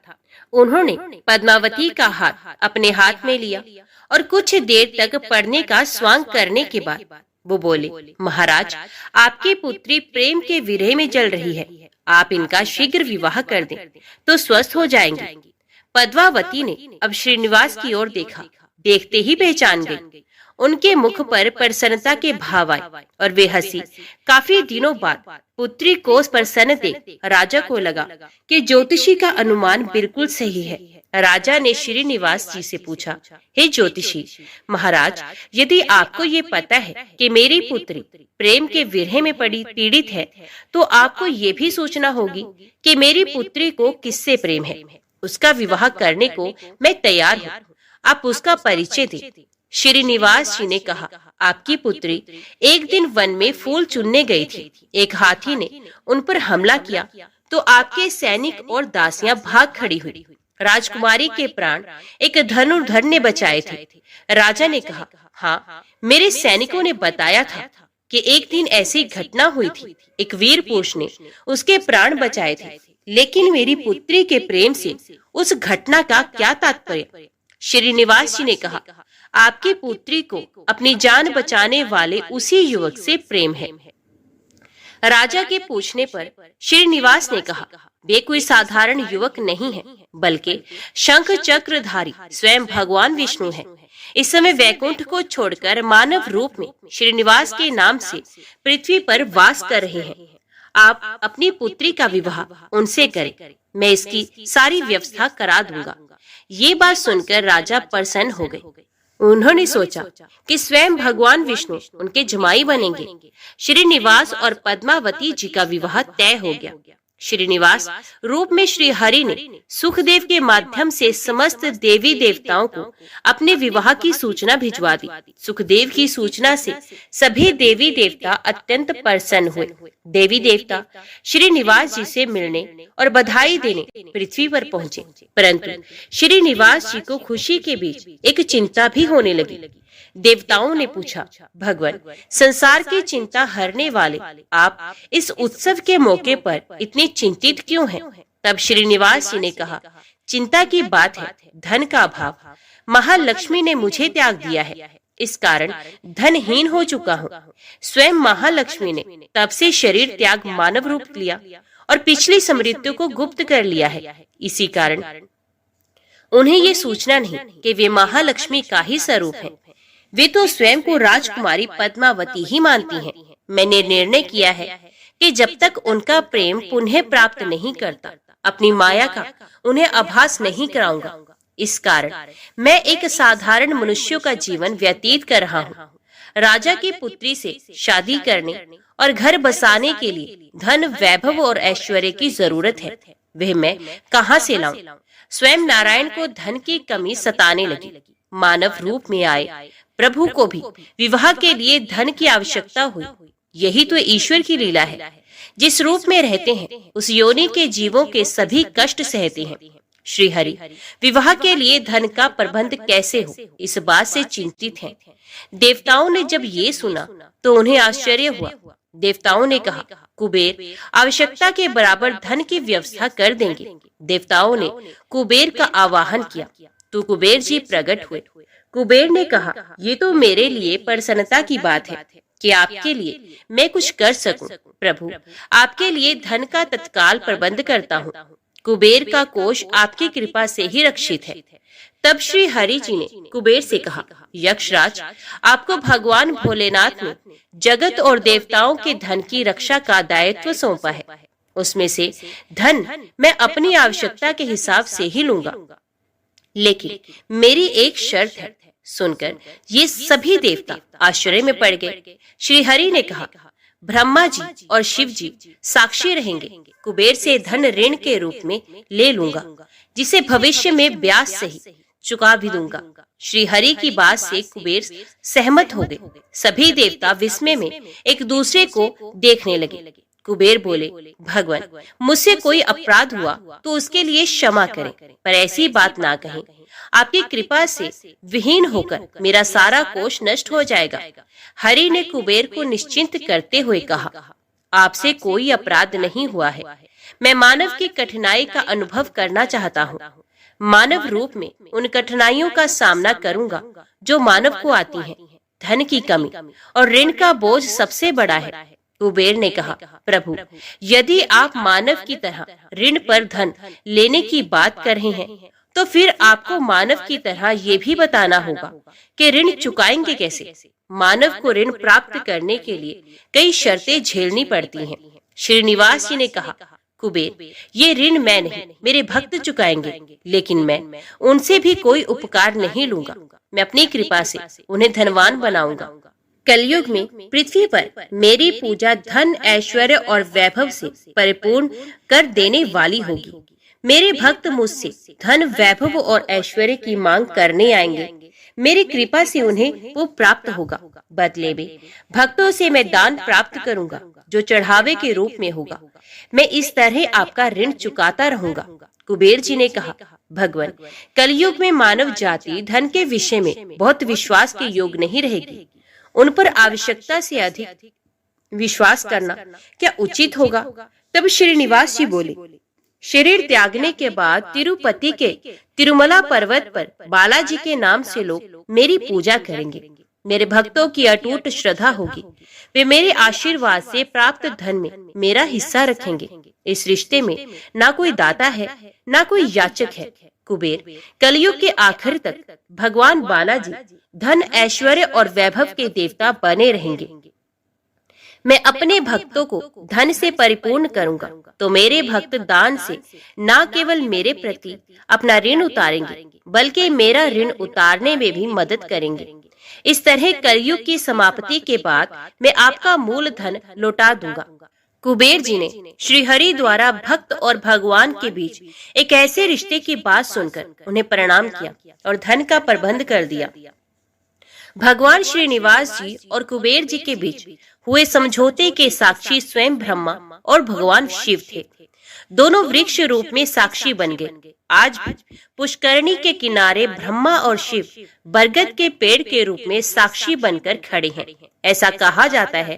उन्होंने पद्मावती का हाथ अपने हाथ में लिया और कुछ देर तक पढ़ने का स्वांग करने के बाद वो बोले, महाराज, आपकी पुत्री प्रेम के विरह में जल रही है। आप इनका शीघ्र विवाह कर दें तो स्वस्थ हो जाएंगे। पद्मावती ने अब श्रीनिवास की ओर देखा। देखते ही पहचान गई। उनके मुख पर प्रसन्नता के भाव आए और वे हंसी। काफी दिनों बाद पुत्री को प्रसन्न देख राजा को लगा कि ज्योतिषी का अनुमान बिल्कुल सही है। राजा ने श्रीनिवास जी से पूछा, हे ज्योतिषी महाराज, यदि आपको ये पता है कि मेरी पुत्री प्रेम के विरह में पीड़ित है, तो आपको ये भी सोचना होगी कि मेरी पुत्री को किससे प्रेम है। उसका विवाह करने को मैं तैयार हूँ। आप उसका परिचय दें। श्रीनिवास जी ने कहा, आपकी पुत्री एक दिन वन में फूल चुनने गई थी। एक हाथी ने उन पर हमला किया तो आपके सैनिक और दासियां भाग खड़ी हुई। राजकुमारी के प्राण एक धनुर्धर ने बचाए थे। राजा ने कहा, हाँ, मेरे सैनिकों ने बताया था कि एक दिन ऐसी घटना हुई थी। एक वीर पुरुष ने उसके प्राण बचाए थे, लेकिन मेरी पुत्री के प्रेम से उस घटना का क्या तात्पर्य। श्रीनिवास जी ने कहा, आपकी पुत्री को अपनी जान बचाने वाले उसी युवक से प्रेम है। राजा के पूछने पर श्रीनिवास ने कहा, वे कोई साधारण युवक नहीं है, बल्कि शंख चक्रधारी स्वयं भगवान विष्णु है। इस समय वैकुंठ को छोड़कर मानव रूप में श्रीनिवास के नाम से पृथ्वी पर वास कर रहे हैं। आप अपनी पुत्री का विवाह उनसे करें। मैं इसकी सारी व्यवस्था करा दूंगा। ये बात सुनकर राजा प्रसन्न हो गए। उन्होंने सोचा कि स्वयं भगवान विष्णु उनके जमाई बनेंगे। श्रीनिवास और पद्मावती जी का विवाह तय हो गया। श्रीनिवास रूप में श्री हरि ने सुखदेव के माध्यम से समस्त देवी देवताओं को अपने विवाह की सूचना भिजवा दी। सुखदेव की सूचना से सभी देवी देवता अत्यंत प्रसन्न हुए। देवी देवता श्रीनिवास जी से मिलने और बधाई देने पृथ्वी पर पहुंचे, परंतु श्रीनिवास जी को खुशी के बीच एक चिंता भी होने लगी। देवताओं ने पूछा, भगवान, संसार की चिंता हरने वाले आप इस उत्सव के मौके पर इतने चिंतित क्यों हैं? तब श्रीनिवास जी ने कहा, चिंता की बात है, धन का अभाव। महालक्ष्मी ने मुझे त्याग दिया है, इस कारण धनहीन हो चुका हूँ। स्वयं महालक्ष्मी ने तब से शरीर त्याग मानव रूप लिया और पिछली समृद्धियों को गुप्त कर लिया है। इसी कारण उन्हें ये सूचना नहीं कि वे महालक्ष्मी का ही स्वरूप हैं। वे तो स्वयं को राजकुमारी पद्मावती ही मानती हैं। मैंने निर्णय किया है कि जब तक उनका प्रेम पुनः प्राप्त नहीं करता, अपनी माया का उन्हें आभास नहीं कराऊंगा। इस कारण मैं एक साधारण मनुष्यों का जीवन व्यतीत कर रहा हूँ। राजा की पुत्री से शादी करने और घर बसाने के लिए धन, वैभव और ऐश्वर्य की जरूरत है। वह मैं कहाँ से लाऊं? स्वयं नारायण को धन की कमी सताने लगी। मानव रूप में आए प्रभु को भी विवाह के लिए धन की आवश्यकता हुई। यही तो ईश्वर की लीला है। जिस रूप में रहते हैं उस योनि के जीवों के सभी कष्ट सहते हैं। श्री हरि विवाह के लिए धन का प्रबंध कैसे हो, इस बात से चिंतित हैं। देवताओं ने जब ये सुना तो उन्हें आश्चर्य हुआ। देवताओं ने कहा, कुबेर आवश्यकता के बराबर धन की व्यवस्था कर देंगे। देवताओं ने कुबेर का आवाहन किया तो कुबेर जी प्रकट हुए। कुबेर ने कहा, ये तो मेरे लिए प्रसन्नता की बात है कि आपके लिए मैं कुछ कर सकूं। प्रभु, आपके लिए धन का तत्काल प्रबंध करता हूँ। कुबेर का कोष आपकी कृपा से ही रक्षित है। तब श्री हरि जी ने कुबेर से कहा, यक्षराज, आपको भगवान भोलेनाथ ने जगत और देवताओं के धन की रक्षा का दायित्व सौंपा है। उसमें से धन मैं अपनी आवश्यकता के हिसाब से ही लूंगा, लेकिन मेरी एक शर्त है। सुनकर ये सभी देवता आश्चर्य में पड़ गए। श्री हरि ने कहा, ब्रह्मा जी और शिव जी साक्षी रहेंगे। कुबेर से धन ऋण के रूप में ले लूंगा, जिसे भविष्य में ब्याज सहित चुका भी दूंगा। श्री हरि की बात से कुबेर सहमत हो गए। सभी देवता विस्मय में एक दूसरे को देखने लगे। कुबेर बोले, भगवान, मुझसे कोई अपराध हुआ तो उसके लिए क्षमा करें, पर ऐसी बात ना कहें। आपकी कृपा से विहीन होकर मेरा सारा कोष नष्ट हो जाएगा। हरि ने कुबेर को निश्चिंत करते हुए कहा, आपसे कोई अपराध नहीं हुआ है। मैं मानव की कठिनाई का अनुभव करना चाहता हूँ। मानव रूप में उन कठिनाइयों का सामना करूंगा जो मानव को आती हैं। धन की कमी और ऋण का बोझ सबसे बड़ा है। कुबेर ने कहा, प्रभु, यदि आप मानव की तरह ऋण पर धन लेने की बात कर रहे हैं तो फिर आपको मानव की तरह ये भी बताना होगा कि ऋण चुकाएंगे कैसे। मानव को ऋण प्राप्त करने के लिए कई शर्तें झेलनी पड़ती हैं। श्रीनिवास जी ने कहा, कुबेर, ये ऋण मैं नहीं, मेरे भक्त चुकाएंगे, लेकिन मैं उनसे भी कोई उपकार नहीं लूंगा। मैं अपनी कृपा से उन्हें धनवान बनाऊंगा। कलयुग में पृथ्वी पर मेरी पूजा धन, ऐश्वर्य और वैभव से परिपूर्ण कर देने वाली होगी। मेरे भक्त मुझसे धन, वैभव और ऐश्वर्य की मांग करने आएंगे। मेरी कृपा से उन्हें वो प्राप्त होगा। बदले में भक्तों से मैं दान प्राप्त करूंगा जो चढ़ावे के रूप में होगा। मैं इस तरह आपका ऋण चुकाता रहूंगा। कुबेर जी ने कहा, भगवान, कलयुग में मानव जाति धन के विषय में बहुत विश्वास के योग नहीं रहेगी। उन पर आवश्यकता से अधिक विश्वास करना क्या उचित होगा? तब श्रीनिवास जी बोले, शरीर त्यागने के बाद तिरुपति के तिरुमला पर्वत पर बालाजी के नाम से लोग मेरी पूजा करेंगे। मेरे भक्तों की अटूट श्रद्धा होगी। वे मेरे आशीर्वाद से प्राप्त धन में मेरा हिस्सा रखेंगे। इस रिश्ते में ना कोई दाता है, ना कोई याचक है। कुबेर, कलयुग के आखिर तक भगवान बालाजी धन, ऐश्वर्य और वैभव के देवता बने रहेंगे। मैं अपने भक्तों को धन से परिपूर्ण करूंगा तो मेरे भक्त दान से न केवल मेरे प्रति अपना ऋण उतारेंगे, बल्कि मेरा ऋण उतारने में भी मदद करेंगे। इस तरह कलयुग की समाप्ति के बाद मैं आपका मूल धन लौटा दूंगा। कुबेर जी ने श्री हरि द्वारा भक्त और भगवान के बीच एक ऐसे रिश्ते की बात सुनकर उन्हें प्रणाम किया और धन का प्रबंध कर दिया। भगवान श्रीनिवास जी और कुबेर जी के बीच हुए समझौते के साक्षी स्वयं ब्रह्मा और भगवान शिव थे। दोनों वृक्ष रूप में साक्षी बन गए। आज भी पुष्करणी के किनारे ब्रह्मा और शिव बरगद के पेड़ के रूप में साक्षी बनकर खड़े हैं। ऐसा कहा जाता है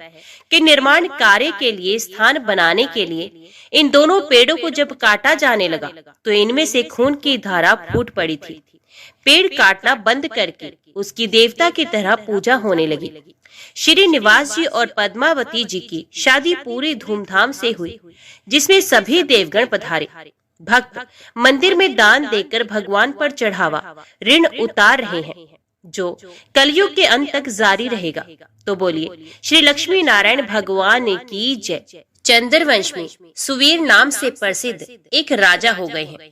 कि निर्माण कार्य के लिए स्थान बनाने के लिए इन दोनों पेड़ों को जब काटा जाने लगा तो इनमें से खून की धारा फूट पड़ी थी। पेड़ काटना बंद करके उसकी देवता की तरह पूजा होने लगी। श्रीनिवास जी और पद्मावती जी की शादी पूरी धूमधाम से हुई, जिसमें सभी देवगण पधारे। भक्त मंदिर में दान देकर भगवान पर चढ़ावा ऋण उतार रहे हैं, जो कलयुग के अंत तक जारी रहेगा। तो बोलिए श्री लक्ष्मी नारायण भगवान की जय। चंद्रवंश में सुवीर नाम से प्रसिद्ध एक राजा हो गए हैं।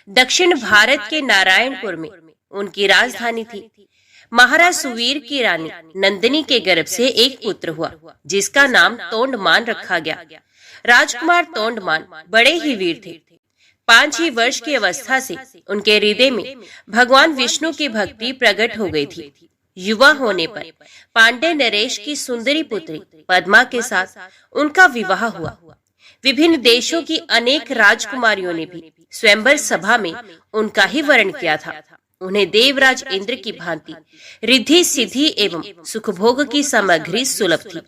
दक्षिण भारत के नारायणपुर में उनकी राजधानी थी। महाराज सुवीर की रानी नंदिनी के गर्भ से एक पुत्र हुआ, जिसका नाम तोंडमान रखा गया। राजकुमार तोंडमान बड़े ही वीर थे। 5 ही वर्ष की अवस्था से उनके हृदय में भगवान विष्णु की भक्ति प्रकट हो गई थी। युवा होने पर पांडे नरेश की सुंदरी पुत्री पद्मा के साथ उनका विवाह हुआ। विभिन्न देशों की अनेक राजकुमारियों ने भी स्वयंवर सभा में उनका ही वर्ण किया था। उन्हें देवराज इंद्र की भांति रिद्धि सिद्धि एवं सुखभोग की सामग्री सुलभ थी,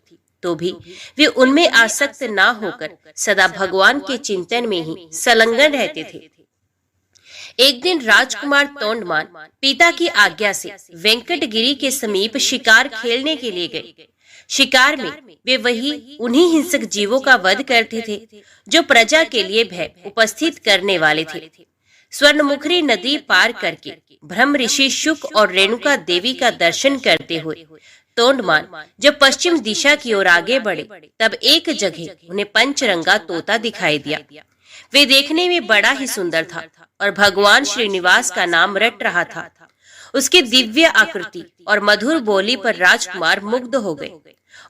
तो भी वे उनमें आसक्त न होकर सदा भगवान के चिंतन में ही संलग्न रहते थे। एक दिन राजकुमार तोंडमान पिता की आज्ञा से वेंकटगिरी के समीप शिकार खेलने के लिए गए। शिकार में वे वही उन्हीं हिंसक जीवों का वध करते थे जो प्रजा के लिए भय उपस्थित करने वाले थे। स्वर्णमुखरी नदी पार करके ब्रह्म ऋषि शुक और रेणुका देवी का दर्शन करते हुए तोंडमान जब पश्चिम दिशा की ओर आगे बढ़े, तब एक जगह उन्हें पंचरंगा तोता दिखाई दिया। वे देखने में बड़ा ही सुंदर था और भगवान श्रीनिवास का नाम रट रहा था। उसकी दिव्य आकृति और मधुर बोली पर राजकुमार मुग्ध हो गए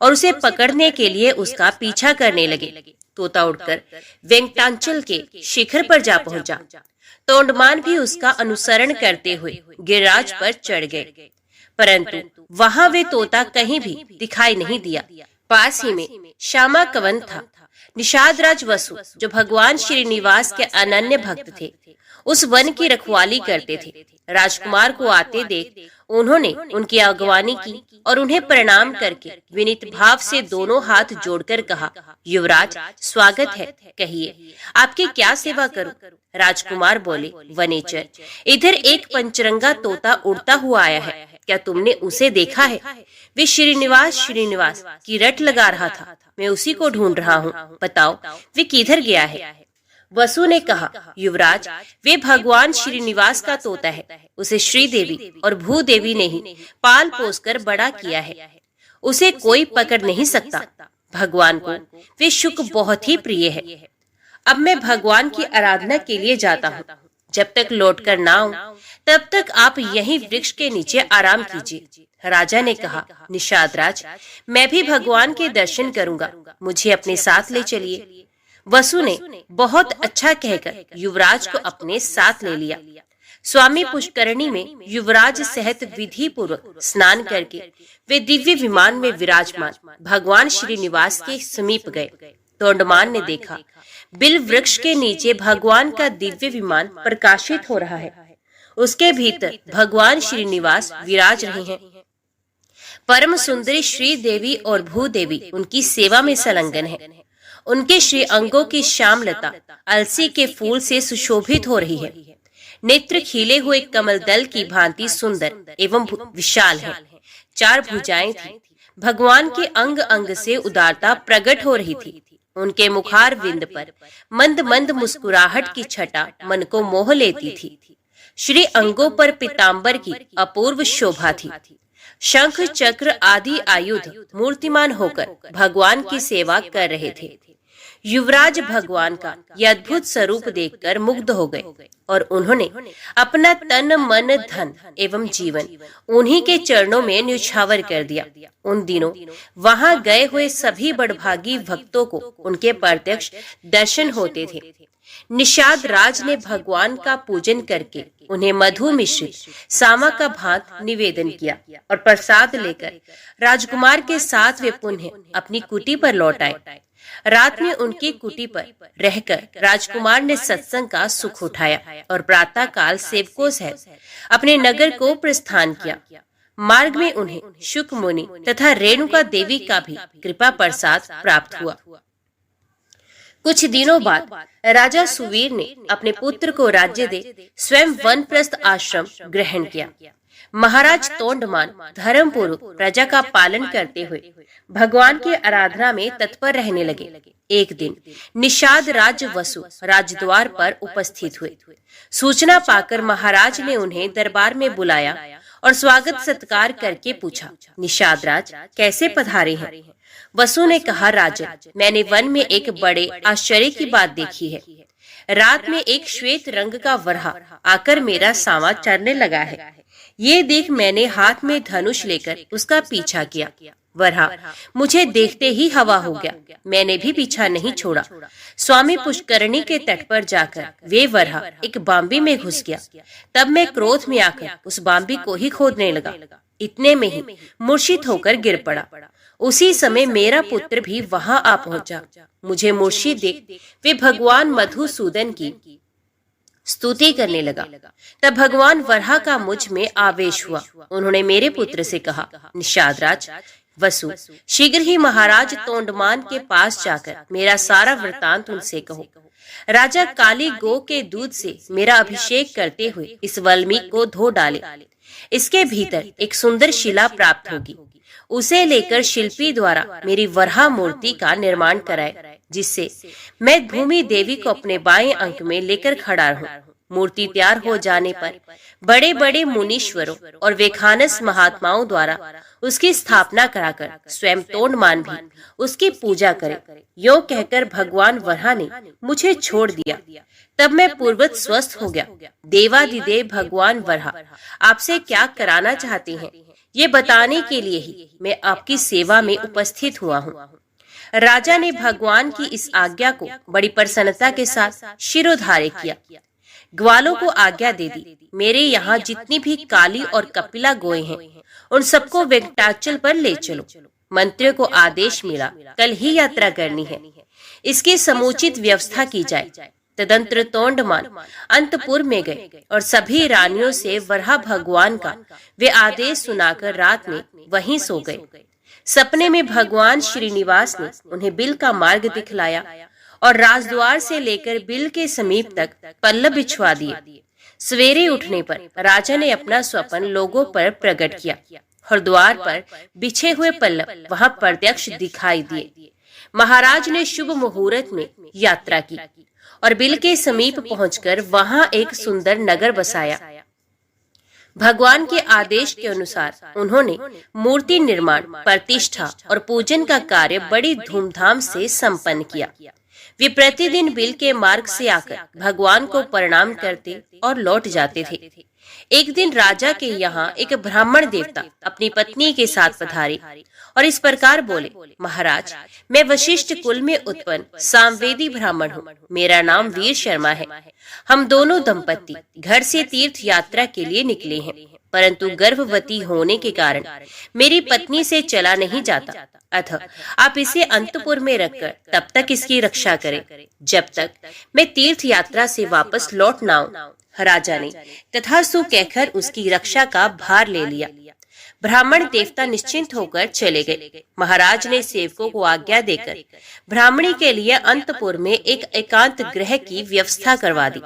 और उसे पकड़ने के लिए उसका पीछा करने लगे। तोता उड़कर वेंकटाचल के शिखर पर जा पहुंचा। तोंडमान भी उसका अनुसरण करते हुए गिरिराज पर चढ़ गए, परंतु वहां वे तोता कहीं भी दिखाई नहीं दिया। पास ही में श्यामा कवन था। निषाद राज वसु, जो भगवान श्रीनिवास के अनन्य भक्त थे, उस वन की रखवाली करते थे। राजकुमार को आते देख उन्होंने उनकी अगवानी की और उन्हें प्रणाम करके विनीत भाव से दोनों हाथ जोड़कर कहा, युवराज स्वागत है, कहिए आपकी क्या सेवा करूं? राजकुमार बोले, वनेचर, इधर एक पंचरंगा तोता उड़ता हुआ आया है, क्या तुमने उसे देखा है? वे श्रीनिवास की रट लगा रहा था, मैं उसी को ढूंढ रहा हूँ, बताओ वे किधर गया है? वसु ने कहा, युवराज वे भगवान श्रीनिवास का तोता है। उसे श्रीदेवी और भूदेवी ने ही पाल पोस कर बड़ा किया है, उसे कोई पकड़ नहीं सकता। भगवान को वे शुक बहुत ही प्रिय है। अब मैं भगवान की आराधना के लिए जाता हूँ, जब तक लौट कर ना आऊं तब तक आप यहीं वृक्ष के नीचे आराम कीजिए। राजा ने कहा, निषाद राज, मैं भी भगवान के दर्शन करूंगा, मुझे अपने साथ ले चलिए। वसु ने बहुत अच्छा कहकर युवराज को अपने साथ ले लिया। स्वामी पुष्करणी में युवराज सहित विधि पूर्वक स्नान करके वे दिव्य विमान में विराजमान भगवान श्रीनिवास के समीप गए। तोंडमान ने देखा, बिल वृक्ष के नीचे भगवान का दिव्य विमान प्रकाशित हो रहा है। उसके भीतर भगवान श्रीनिवास विराज रहे हैं। परम सुंदरी श्री देवी और भूदेवी उनकी सेवा में संलग्न है। उनके श्री अंगों की श्यामलता अलसी के फूल से सुशोभित हो रही है। नेत्र खिले हुए कमल दल की भांति सुंदर एवं विशाल है। 4 भुजाएं थी। भगवान के अंग अंग से उदारता प्रकट हो रही थी। उनके मुखार विंद पर मंद मंद मुस्कुराहट की छटा मन को मोह लेती थी। श्री अंगों पर पीतांबर की अपूर्व शोभा थी। शंख चक्र आदि आयुध मूर्तिमान होकर भगवान की सेवा कर रहे थे। युवराज भगवान का यह अद्भुत स्वरूप देखकर मुग्ध हो गए और उन्होंने अपना तन मन धन एवं जीवन उन्हीं के चरणों में न्यौछावर कर दिया। उन दिनों वहां गए हुए सभी बड़भागी भक्तों को उनके प्रत्यक्ष दर्शन होते थे। निषाद राज ने भगवान का पूजन करके उन्हें मधु मिश्रित सामा का भात निवेदन किया और प्रसाद लेकर राजकुमार के साथ वे पुनः अपनी कुटी पर लौट आए। रात में उनकी कुटी पर रहकर राजकुमार ने सत्संग का सुख उठाया और प्रातः काल सेवकों सहित अपने नगर को प्रस्थान किया। मार्ग में उन्हें शुक मुनि तथा रेणुका देवी का भी कृपा प्रसाद प्राप्त हुआ। कुछ दिनों बाद राजा सुवीर ने अपने पुत्र को राज्य दे स्वयं वनप्रस्थ आश्रम ग्रहण किया। महाराज तोंडमान धर्मपूर्वक प्रजा का पालन करते हुए भगवान की आराधना में तत्पर रहने लगे। एक दिन निषाद राज वसु राजद्वार पर उपस्थित हुए। सूचना पाकर महाराज ने उन्हें दरबार में बुलाया और स्वागत सत्कार करके पूछा, निषाद राज कैसे पधारे हैं? वसु ने कहा, राजन, मैंने वन में एक बड़े आश्चर्य की बात देखी है। रात में एक श्वेत रंग का वरहा आकर मेरा सामा चरने लगा है। ये देख मैंने हाथ में धनुष लेकर उसका पीछा किया। वरहा मुझे देखते ही हवा हो गया। मैंने भी पीछा नहीं छोड़ा। स्वामी पुष्करणी के तट पर जाकर वे वरहा एक बांबी में घुस गया। तब मैं क्रोध में आकर उस बांबी को ही खोदने लगा। इतने में ही मूर्छित होकर गिर पड़ा। उसी समय मेरा पुत्र भी वहां आ पहुंचा। मुझे मूर्छित देख वे भगवान मधुसूदन की स्तुति करने लगा। तब भगवान वरहा का मुझ में आवेश हुआ। उन्होंने मेरे पुत्र से कहा, निषाद राज वसु, शीघ्र ही महाराज तोंडमान के पास जाकर मेरा सारा वृतांत उनसे कहो। राजा काली गो के दूध से मेरा अभिषेक करते हुए इस वाल्मीकि को धो डाले। इसके भीतर एक सुंदर शिला प्राप्त होगी। उसे लेकर शिल्पी द्वारा मेरी वरहा मूर्ति का निर्माण कराए, जिससे मैं भूमि देवी को अपने बाएं अंक में लेकर खड़ा रहूं। मूर्ति तैयार हो जाने पर बड़े बड़े मुनीश्वरों और वेखानस महात्माओं द्वारा उसकी स्थापना कराकर स्वयं तोंडमान भी उसकी पूजा करे। यो कहकर भगवान वरहा ने मुझे छोड़ दिया। तब मैं पूर्वत स्वस्थ हो गया। देवाधिदेव भगवान वरहा आपसे क्या कराना चाहते हैं, ये बताने के लिए ही मैं आपकी सेवा में उपस्थित हुआ हूँ। राजा ने भगवान की इस आज्ञा को बड़ी प्रसन्नता के साथ शिरोधार्य किया। ग्वालों को आज्ञा दे दी, मेरे यहाँ जितनी भी काली और कपिला गोए हैं उन सबको वेंकटाचल पर ले चलो। मंत्रियों को आदेश मिला, कल ही यात्रा करनी है। इसकी समुचित व्यवस्था की जाए। तदंतर तोंडमान अंतपुर में गए और सभी रानियों से वरहा भगवान का वे आदेश सुनाकर रात में वहीं सो गए। सपने में भगवान श्रीनिवास ने उन्हें बिल का मार्ग दिखलाया और राजद्वार से लेकर बिल के समीप तक पल्लव बिछवा दिए। सवेरे उठने पर राजा ने अपना स्वप्न लोगों पर प्रकट किया और द्वार पर बिछे हुए पल्लव वहां प्रत्यक्ष दिखाई दिए। महाराज ने शुभ मुहूर्त में यात्रा की और बिल के समीप पहुंचकर वहां एक सुंदर नगर बसाया। भगवान के आदेश के अनुसार उन्होंने मूर्ति निर्माण, प्रतिष्ठा और पूजन का कार्य बड़ी धूमधाम से संपन्न किया। वे प्रतिदिन बिल के मार्ग से आकर भगवान को प्रणाम करते और लौट जाते थे। एक दिन राजा के यहाँ एक ब्राह्मण देवता अपनी पत्नी के साथ पधारे और इस प्रकार बोले, महाराज, मैं वशिष्ठ कुल में उत्पन्न सामवेदी ब्राह्मण हूँ। मेरा नाम वीर शर्मा है। हम दोनों दंपत्ति घर से तीर्थ यात्रा के लिए निकले हैं, परंतु गर्भवती होने के कारण मेरी पत्नी से चला नहीं जाता। अतः आप इसे अंतपुर में रखकर तब तक इसकी रक्षा करें जब तक मैं तीर्थ यात्रा से वापस लौट न आऊं। राजा ने तथास्तु कहकर उसकी रक्षा का भार ले लिया। ब्राह्मण देवता निश्चिंत होकर चले गए। महाराज ने सेवकों को आज्ञा देकर ब्राह्मणी के लिए अंतपुर में एक एकांत गृह की व्यवस्था करवा दी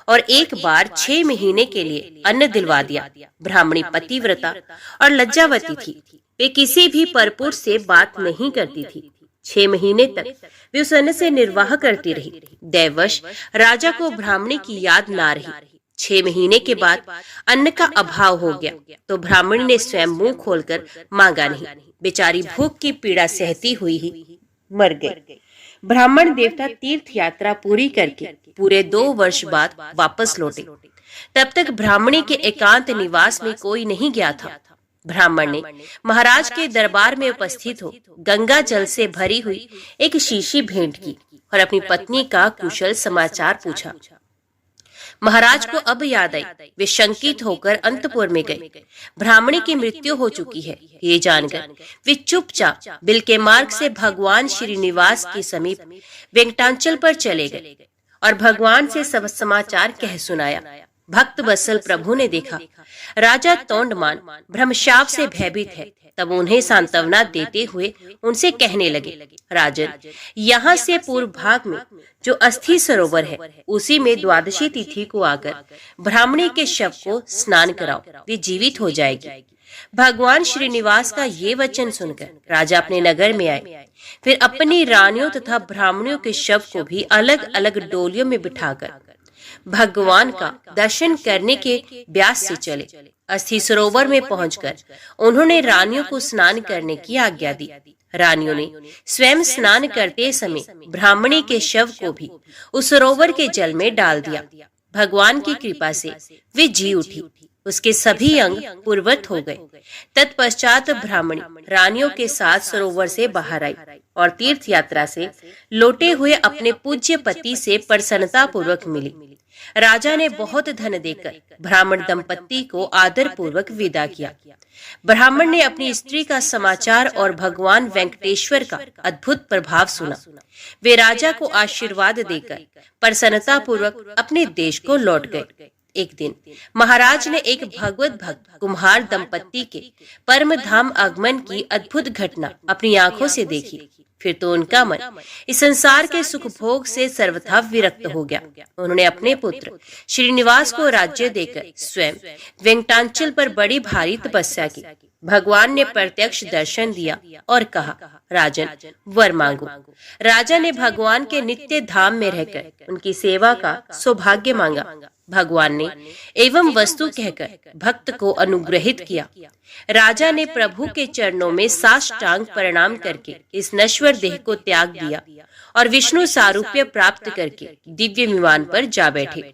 और एक बार 6 महीने के लिए अन्न दिलवा दिया। ब्राह्मणी पतिव्रता और लज्जावती थी। वे किसी भी परपुरुष से बात नहीं करती थी। 6 महीने तक वे उस अन्न से निर्वाह करती रही। दैवश राजा को ब्राह्मणी की याद ना रही। 6 महीने के बाद अन्न का अभाव हो गया तो ब्राह्मणी ने स्वयं मुंह खोलकर मांगा नहीं। बेचारी भूख की पीड़ा सहती हुई ही मर गई। ब्राह्मण देवता तीर्थ यात्रा पूरी करके पूरे 2 वर्ष बाद वापस लौटे। तब तक ब्राह्मणी के एकांत निवास में कोई नहीं गया था। ब्राह्मण ने महाराज के दरबार में उपस्थित हो गंगा जल से भरी हुई एक शीशी भेंट की और अपनी पत्नी का कुशल समाचार पूछा। महाराज को अब याद आई। वे शंकित होकर अंतपुर में गए। ब्राह्मणी की मृत्यु हो चुकी है ये जानकर वे चुपचाप बिल के मार्ग से भगवान श्रीनिवास के समीप वेंकटाचल पर चले गए और भगवान से सब समाचार कह सुनाया। भक्त वत्सल प्रभु ने देखा राजा तोंडमान ब्रह्मशाप से भयभीत है। तब उन्हें सांत्वना देते हुए उनसे कहने लगे, राजन, यहाँ से पूर्व भाग में जो अस्थि सरोवर है उसी में द्वादशी तिथि को आकर ब्राह्मणी के शव को स्नान कराओ, वे जीवित हो जाएगी। भगवान श्रीनिवास का ये वचन सुनकर राजा अपने नगर में आए। फिर अपनी रानियों तथा ब्राह्मणियों के शव को भी अलग अलग डोलियों में बिठाकर भगवान का दर्शन करने के ब्यास से चले। अस्थि सरोवर में पहुंचकर उन्होंने रानियों को स्नान करने की आज्ञा दी। रानियों ने स्वयं स्नान करते समय ब्राह्मणी के शव को भी उस सरोवर के जल में डाल दिया। भगवान की कृपा से वे जी उठी, उसके सभी अंग पूर्ववत हो गए। तत्पश्चात ब्राह्मणी रानियों के साथ सरोवर से बाहर आई और तीर्थ यात्रा से लौटे हुए अपने पूज्य पति से प्रसन्नता पूर्वक मिली। राजा ने बहुत धन देकर ब्राह्मण दंपत्ति को आदर पूर्वक विदा किया। ब्राह्मण ने अपनी स्त्री का समाचार और भगवान वेंकटेश्वर का अद्भुत प्रभाव सुना। वे राजा को आशीर्वाद देकर प्रसन्नता पूर्वक अपने देश को लौट गए। एक दिन महाराज ने एक भगवत भक्त कुम्हार दंपत्ति के परम धाम आगमन की अद्भुत घटना अपनी आंखों से देखी। फिर तो उनका मन इस संसार के सुख भोग से सर्वथा विरक्त हो गया। उन्होंने अपने पुत्र श्रीनिवास को राज्य देकर स्वयं वेंकटाचल पर बड़ी भारी तपस्या की। भगवान ने प्रत्यक्ष दर्शन दिया और कहा, राजन, वर मांगो। राजा ने भगवान के नित्य धाम में रहकर उनकी सेवा का सौभाग्य मांगा। भगवान ने एवं वस्तु कहकर भक्त को अनुग्रहित किया। राजा ने प्रभु के चरणों में साष्टांग प्रणाम करके इस नश्वर देह को त्याग दिया और विष्णु सारूप्य प्राप्त करके दिव्य विमान पर जा बैठे।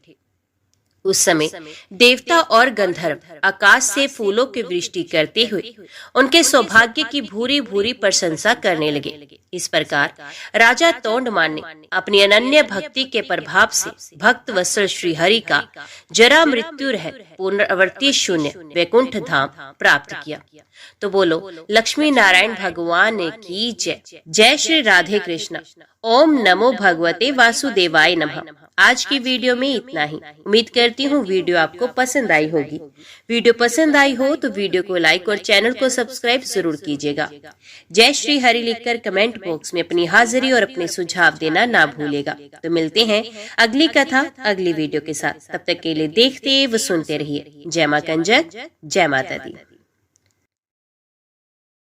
उस समय देवता और गंधर्व आकाश से फूलों की वृष्टि करते हुए उनके सौभाग्य की भूरी भूरी प्रशंसा करने लगे। इस प्रकार राजा तोंडमान ने अपनी अनन्य भक्ति के प्रभाव से भक्त वत्सल श्री हरि का जरा मृत्यु रहित पुनरावृत्ति शून्य वैकुंठ धाम प्राप्त किया। तो बोलो लक्ष्मी नारायण भगवान की जय। जय श्री राधे कृष्ण। ओम नमो भगवते वासुदेवाय नमः। आज की वीडियो में इतना ही। उम्मीद करती हूँ वीडियो आपको पसंद आई होगी। वीडियो पसंद आई हो तो वीडियो को लाइक और चैनल को सब्सक्राइब जरूर कीजिएगा। जय श्री हरि लिखकर कमेंट बॉक्स में अपनी हाजिरी और अपने सुझाव देना ना भूलेगा। तो मिलते हैं अगली कथा अगली वीडियो के साथ। तब तक के लिए देखते व सुनते रहिए। जय मां कंजक, जय माता दी।